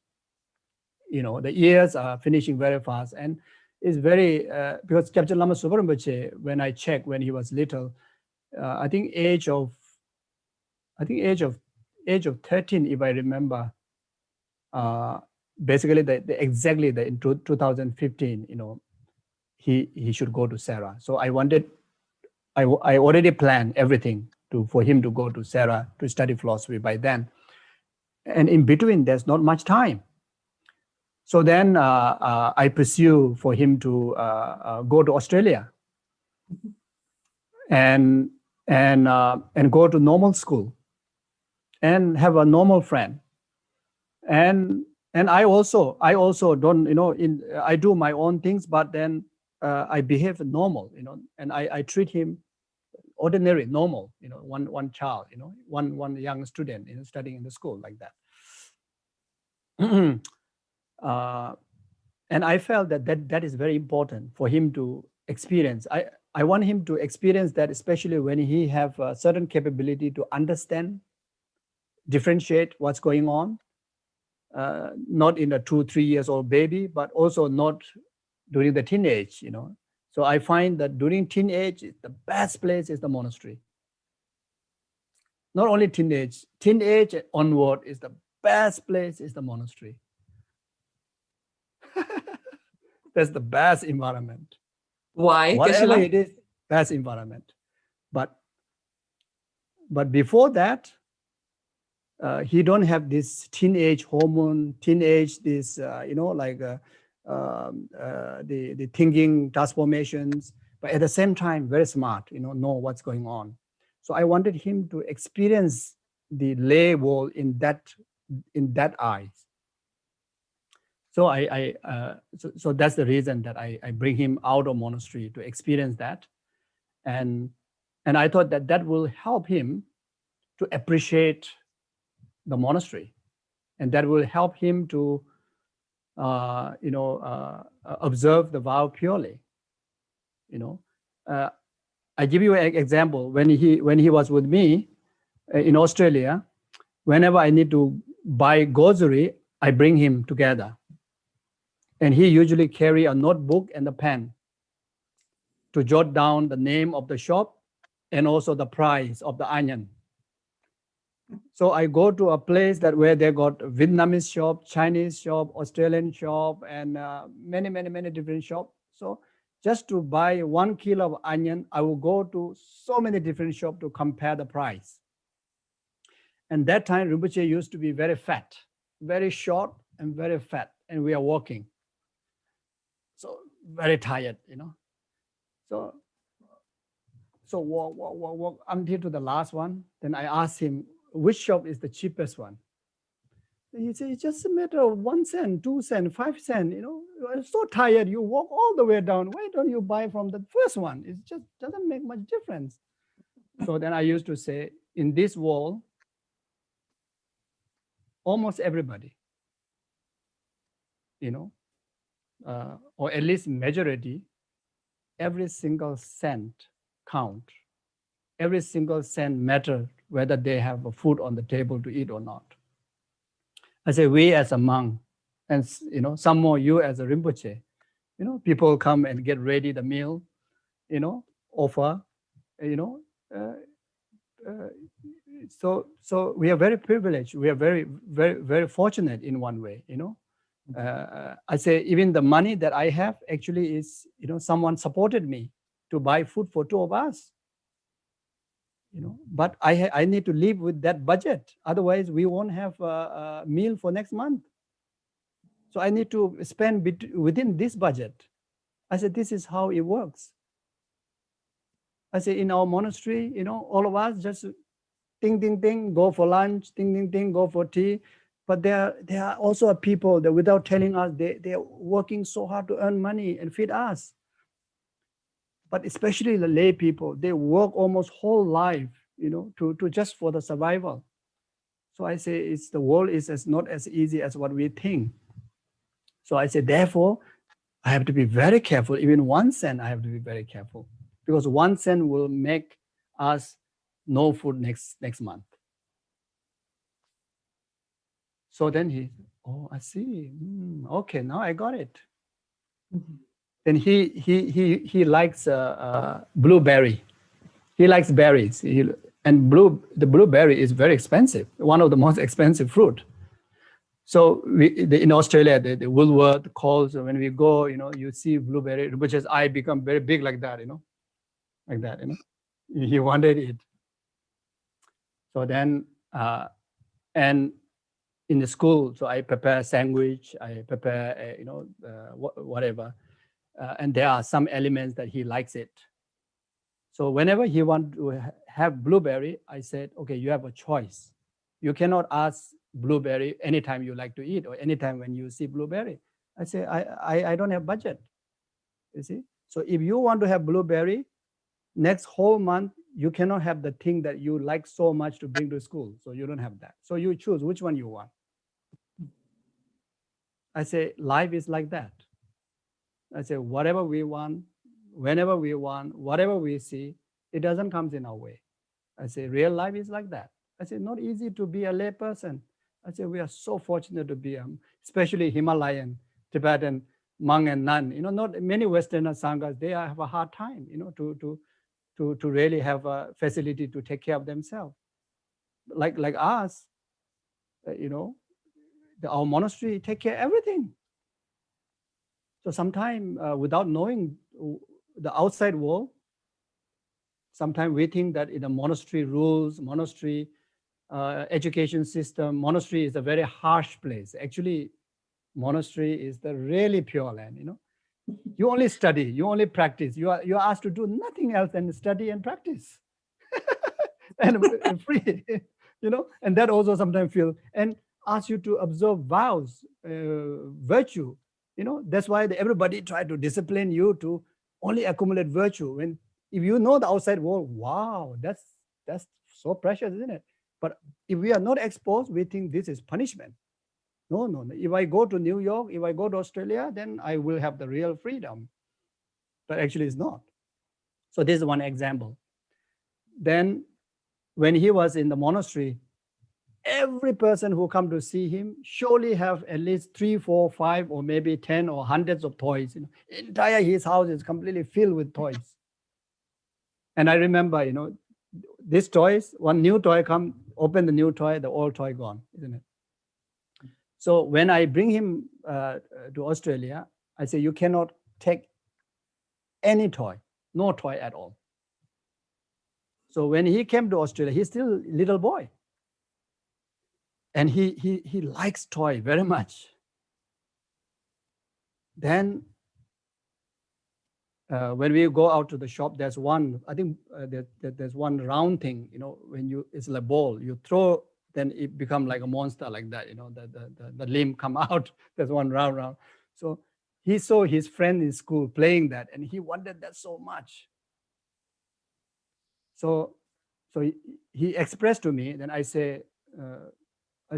You know, the years are finishing very fast, and it's very because Captain Lama Subarambache, when I checked when he was little, I think age of 13, if I remember. Basically, in 2015, you know, he should go to Sarah. So I already planned everything for him to go to Sarah to study philosophy by then. And in between, there's not much time. So then I pursue for him to go to Australia and go to normal school and have a normal friend. And I also don't, you know, I do my own things, but then I behave normal, you know, and I treat him ordinary, normal, you know, one child, you know, one young student, you know, studying in the school like that. And I felt that is very important for him to experience. I want him to experience that, especially when he have a certain capability to understand, differentiate what's going on, not in a 2-3 years old baby, but also not during the teenage, you know. So I find that during teenage, the best place is the monastery. not only teenage onward is the best place is the monastery. That's the best environment. Why, Whatever Geshe-la? it is, best environment. But before that, he don't have this teenage hormone, this the thinking transformations. But at the same time, very smart. Know what's going on. So I wanted him to experience the lay world in that eyes. So so that's the reason that I bring him out of monastery to experience that, and I thought that will help him to appreciate the monastery, and that will help him to observe the vow purely. I give you an example. When he was with me in Australia, whenever I need to buy grocery, I bring him together. And he usually carry a notebook and a pen to jot down the name of the shop and also the price of the onion. So I go to a place where they got Vietnamese shop, Chinese shop, Australian shop, and many different shops. So just to buy 1 kilo of onion, I will go to so many different shops to compare the price. And that time, Rinpoche used to be very fat, very short and very fat, and we are walking. So very tired, So walk until to the last one. Then I asked him, which shop is the cheapest one? And he said, it's just a matter of 1 cent, 2 cent, 5 cent. You're so tired, you walk all the way down. Why don't you buy from the first one? It just doesn't make much difference. So then I used to say, in this world, almost everybody, or at least majority, every single cent count. Every single cent matters whether they have a food on the table to eat or not. I say, we as a monk, and some more you as a Rinpoche, people come and get ready the meal, offer, so we are very privileged. We are very, very, very fortunate in one way, I say even the money that I have actually is, someone supported me to buy food for 2 of us. But I need to live with that budget. Otherwise, we won't have a meal for next month. So I need to spend within this budget. I said, this is how it works. I say, in our monastery, all of us just ting, go for lunch, ting, go for tea. But there are also people that without telling us, they are working so hard to earn money and feed us. But especially the lay people, they work almost whole life, to just for the survival. So I say the world is not as easy as what we think. So I say, therefore, I have to be very careful. Even 1 cent, I have to be very careful, because 1 cent will make us no food next month. So then I see. Okay, now I got it. Mm-hmm. Then he likes blueberry. He likes berries. And the blueberry is very expensive, one of the most expensive fruit. So in Australia, the Woolworth calls, when we go, you see blueberry, Rinpoche's eye become very big like that, like that, He wanted it. So then, and in the school, so I prepare sandwich, I prepare, whatever. And there are some elements that he likes it. So whenever he wants to have blueberry, I said, okay, you have a choice. You cannot ask blueberry anytime you like to eat or anytime when you see blueberry. I say, I don't have budget, you see. So if you want to have blueberry, next whole month, you cannot have the thing that you like so much to bring to school. So you don't have that. So you choose which one you want. I say, life is like that. I say, whatever we want, whenever we want, whatever we see, it doesn't come in our way. I say, real life is like that. I say, not easy to be a lay person. I say, we are so fortunate to be, especially Himalayan, Tibetan monk and nun. Not many Western sanghas, they have a hard time, to really have a facility to take care of themselves. like us, our monastery take care of everything. So sometimes without knowing the outside world, sometimes we think that in the monastery rules, monastery education system, monastery is a very harsh place. Actually, monastery is the really pure land. You only study, you only practice. You are asked to do nothing else than study and practice, and free. And that also sometimes feel and ask you to observe vows, virtue. That's why everybody try to discipline you to only accumulate virtue. When if you know the outside world, wow, that's so precious, isn't it? But if we are not exposed, we think this is punishment. No. If I go to New York, if I go to Australia, then I will have the real freedom. But actually it's not. So this is one example. Then when he was in the monastery, every person who come to see him surely have at least 3, 4, 5, or maybe 10 or hundreds of toys. Entire his house is completely filled with toys. And I remember, these toys, one new toy come, open the new toy, the old toy gone, isn't it? So when I bring him to Australia, I say, you cannot take any toy, no toy at all. So when he came to Australia, he's still a little boy. And he likes toy very much. Then when we go out to the shop, there's one, I think there's one round thing, when it's like a ball, you throw, then it become like a monster like that, the limb come out, there's one round. So he saw his friend in school playing that and he wanted that so much. So he expressed to me, then I say,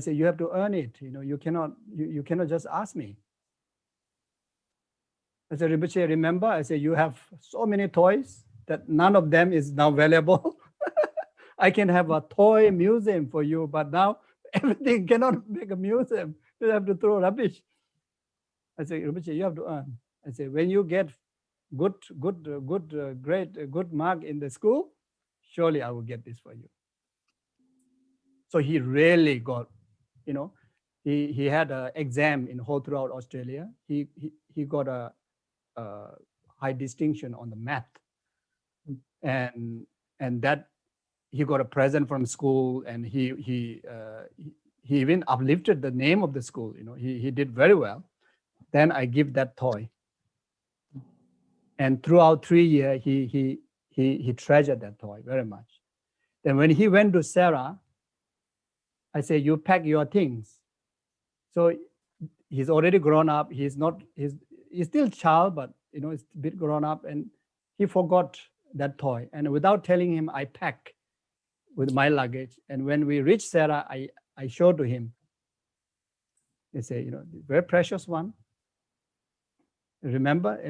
you have to earn it. You cannot just ask me. I said, Rinpoche, remember? I said, you have so many toys that none of them is now valuable. I can have a toy museum for you, but now everything cannot make a museum. You have to throw rubbish. I said, Rinpoche, you have to earn. I said, when you get good mark in the school, surely I will get this for you. So he really got, he had an exam in whole throughout Australia. He got a high distinction on the math, and that he got a present from school, and he even uplifted the name of the school. He did very well. Then I give that toy, and throughout 3 years he treasured that toy very much. Then when he went to Sarah, I say, you pack your things. So he's already grown up. He's still child, but it's a bit grown up, and he forgot that toy. And without telling him, I pack with my luggage. And when we reached Sarah, I showed to him. They say, very precious one. Remember?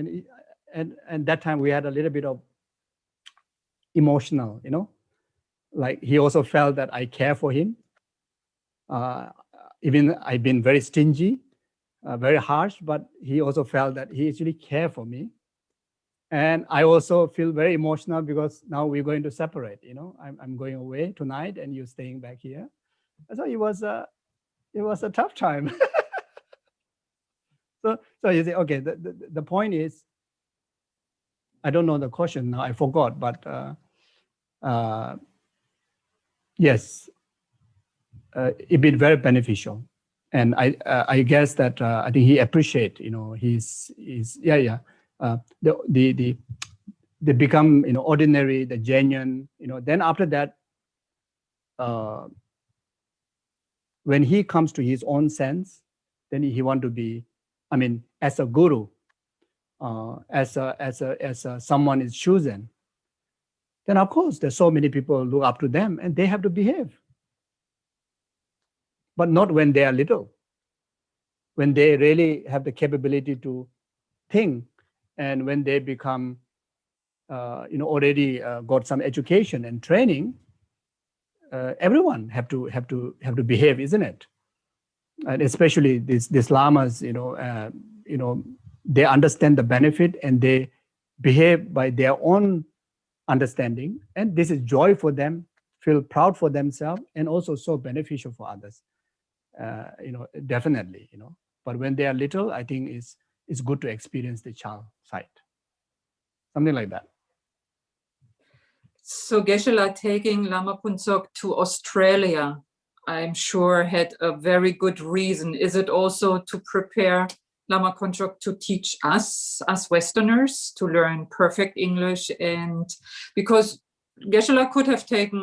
And that time we had a little bit of emotional, like he also felt that I care for him. Even I've been very stingy, very harsh, but he also felt that he actually cared for me. And I also feel very emotional because now we're going to separate. I'm going away tonight, and you're staying back here. So it was a tough time. So you say, okay. The point is, I don't know the question now. I forgot, but yes. It's been very beneficial, and I guess that I think he appreciate his they become ordinary, the genuine. Then after that, when he comes to his own sense, then he want to be, as a guru, as someone is chosen. Then of course there's so many people look up to them, and they have to behave. But not when they are little. When they really have the capability to think, and when they become, already got some education and training, everyone have to behave, isn't it? And especially these lamas, they understand the benefit and they behave by their own understanding, and this is joy for them, feel proud for themselves and also so beneficial for others. Definitely, But when they are little, I think it's good to experience the child side. Something like that. So Geshe-la taking Lama Phuntsok to Australia, I'm sure had a very good reason. Is it also to prepare Lama Phuntsok to teach us, as Westerners, to learn perfect English? And because Geshe-la could have taken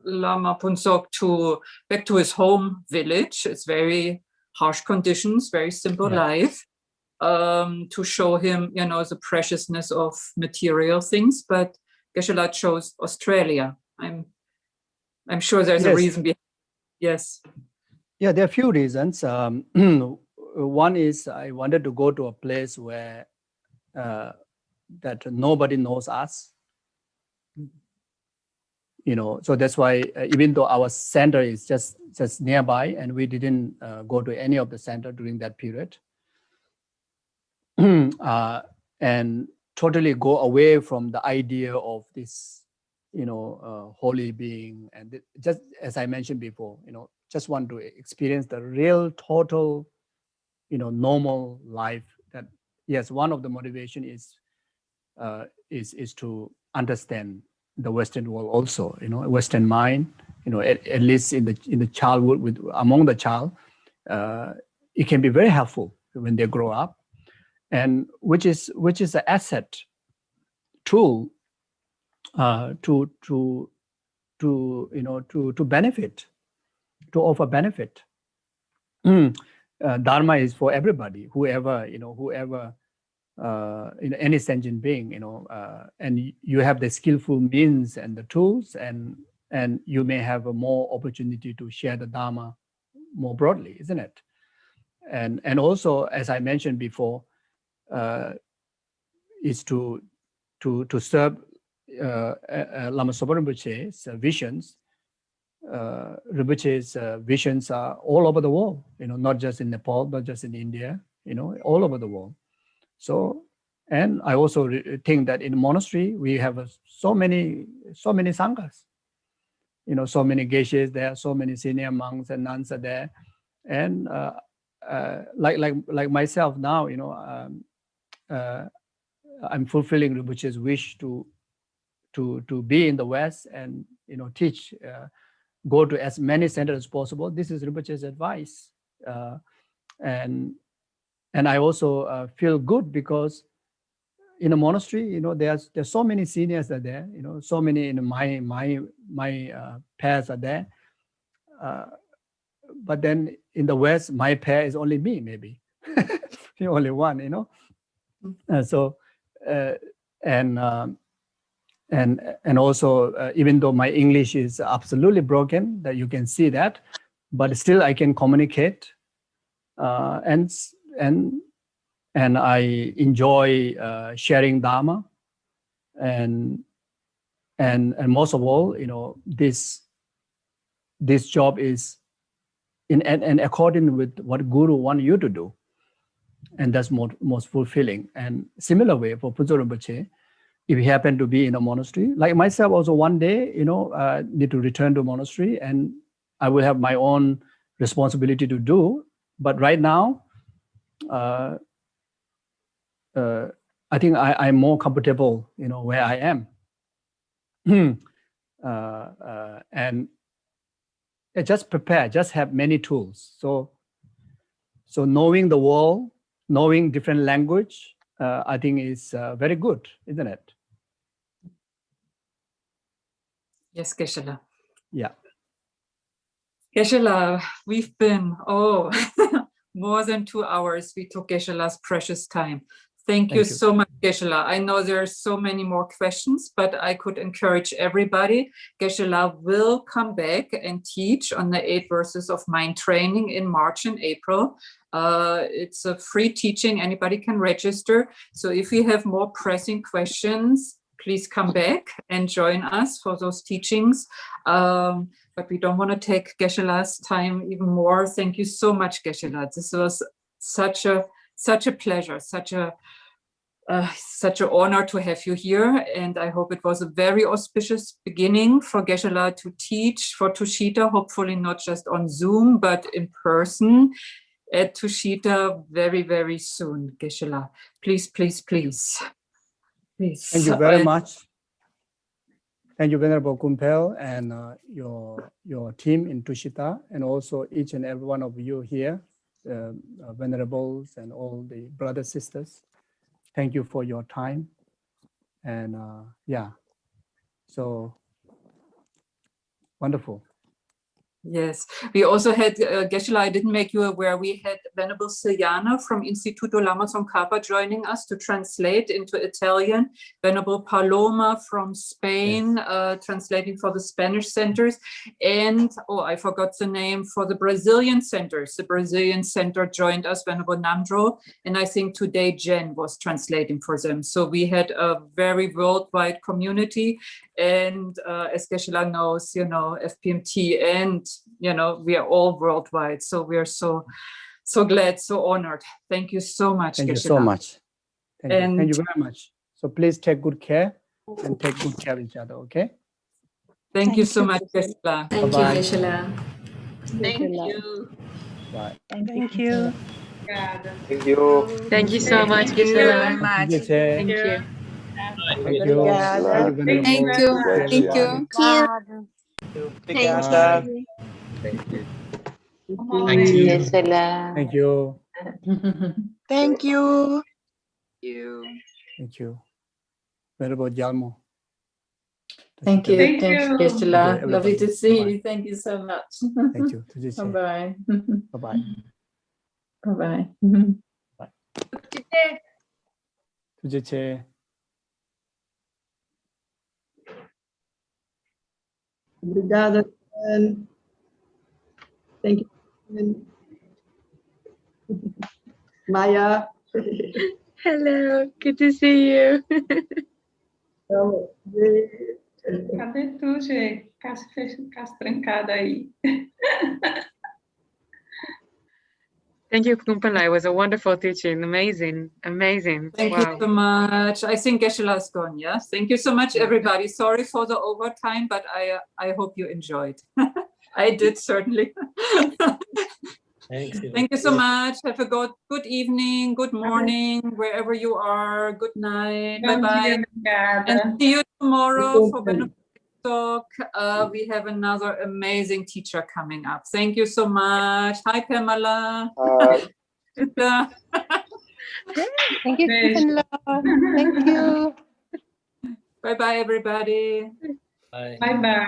Lama Phuntsok back to his home village. It's very harsh conditions, very simple life, to show him, the preciousness of material things. But Geshe-la chose Australia. I'm sure there's a reason behind. Yes. Yeah, there are a few reasons. One is I wanted to go to a place where that nobody knows us. So that's why even though our center is just nearby, and we didn't go to any of the center during that period, and totally go away from the idea of this, holy being, and just as I mentioned before, just want to experience the real, total, normal life. That yes, one of the motivation is to understand the Western world also, Western mind, at least in the childhood, among the child, it can be very helpful when they grow up, and which is an asset tool to benefit, to offer benefit. Dharma is for everybody, whoever any sentient being, and you have the skillful means and the tools, and you may have a more opportunity to share the Dharma more broadly, isn't it? And also, as I mentioned before, is to serve Lama Zopa Rinpoche's visions. Rinpoche's visions are all over the world, not just in Nepal, not just in India, all over the world. So, and I also think that in the monastery, we have so many sanghas, so many geshes there, so many senior monks and nuns are there. And like myself now, I'm fulfilling Rinpoche's wish to be in the West and, teach, go to as many centers as possible. This is Rinpoche's advice. And I also feel good because in a monastery, there's so many seniors are there, so many my pairs are there. But then in the West, my pair is only me, maybe only one, and also even though my English is absolutely broken, that you can see that, but still I can communicate, and I enjoy sharing Dharma, and most of all, this job is in accordance with what Guru want you to do, and that's most fulfilling. And similar way for Phuntsok Rinpoche, if you happen to be in a monastery, like myself also one day, need to return to monastery, and I will have my own responsibility to do. But right now, I think I'm more comfortable, where I am. And just prepare, just have many tools. So knowing the world, knowing different language, I think is very good, isn't it? Yes, Geshe-la. Yeah. Geshe-la, we've been, more than 2 hours. We took Geshe-la's precious time. Thank you so much, Geshe-la. I know there are so many more questions, but I could encourage everybody. Geshe-la will come back and teach on the 8 verses of mind training in March and April. It's a free teaching. Anybody can register. So if you have more pressing questions, please come back and join us for those teachings. But we don't want to take Geshe-la's time even more. Thank you so much, Geshe-la. This was such a pleasure, such a such an honor to have you here, and I hope it was a very auspicious beginning for Geshela to teach for Tushita, hopefully not just on Zoom, but in person at Tushita very, very soon, Geshela. Please, please, please. Please. Thank you very much. Thank you, Venerable Kumpel, and your team in Tushita, and also each and every one of you here, Venerables and all the brothers, sisters. Thank you for your time. And yeah, so wonderful. Yes, we also had, Geshela, I didn't make you aware, we had Venerable Siljana from Instituto Lama Tsongkhapa joining us to translate into Italian, Venerable Paloma from Spain, yes. Translating for the Spanish centers, and, oh, I forgot the name, for the Brazilian centers. The Brazilian center joined us, Venerable Nandro, and I think today Jen was translating for them. So we had a very worldwide community, and as Geshela knows, you know, FPMT and you know, we are all worldwide, so we are so glad, so honored. Thank you so much. Thank Geshela. You so much. Thank you very much. So please take good care and take good care of each other. Okay. Thank you so much, Geshela. Thank you, Geshela. Thank you. Bye. Thank you. Thank you. Thank you so much, Geshela. Thank you. Thank you. Thank you. Thank you. Thank you. Thank you. Thank you. Thank you. Thank you. Venerable Jalmo. Thank you. Thank Thanks, you. Geshela. Lovely to see Bye-bye. you. Thank you so much. Thank you. Bye-bye. Bye-bye. Bye-bye. Tujeche. Obrigada. Thank you. Maya. Hello, good to see you. Cadê tu, Gê? Casa trancada aí. Thank you, Kumpala. It was a wonderful teaching. Amazing. Amazing. Thank Wow. you so much. I think Geshela is gone, yes? Thank you so much, everybody. Sorry for the overtime, but I hope you enjoyed. I did, certainly. Thank you so much. Have a good evening, good morning, wherever you are. Good night. Bye-bye. And see you tomorrow for Benefit Talk. We have another amazing teacher coming up. Thank you so much. Hi, Pamela. Thank you, Stephen. Thank you. Bye-bye, everybody. Bye-bye.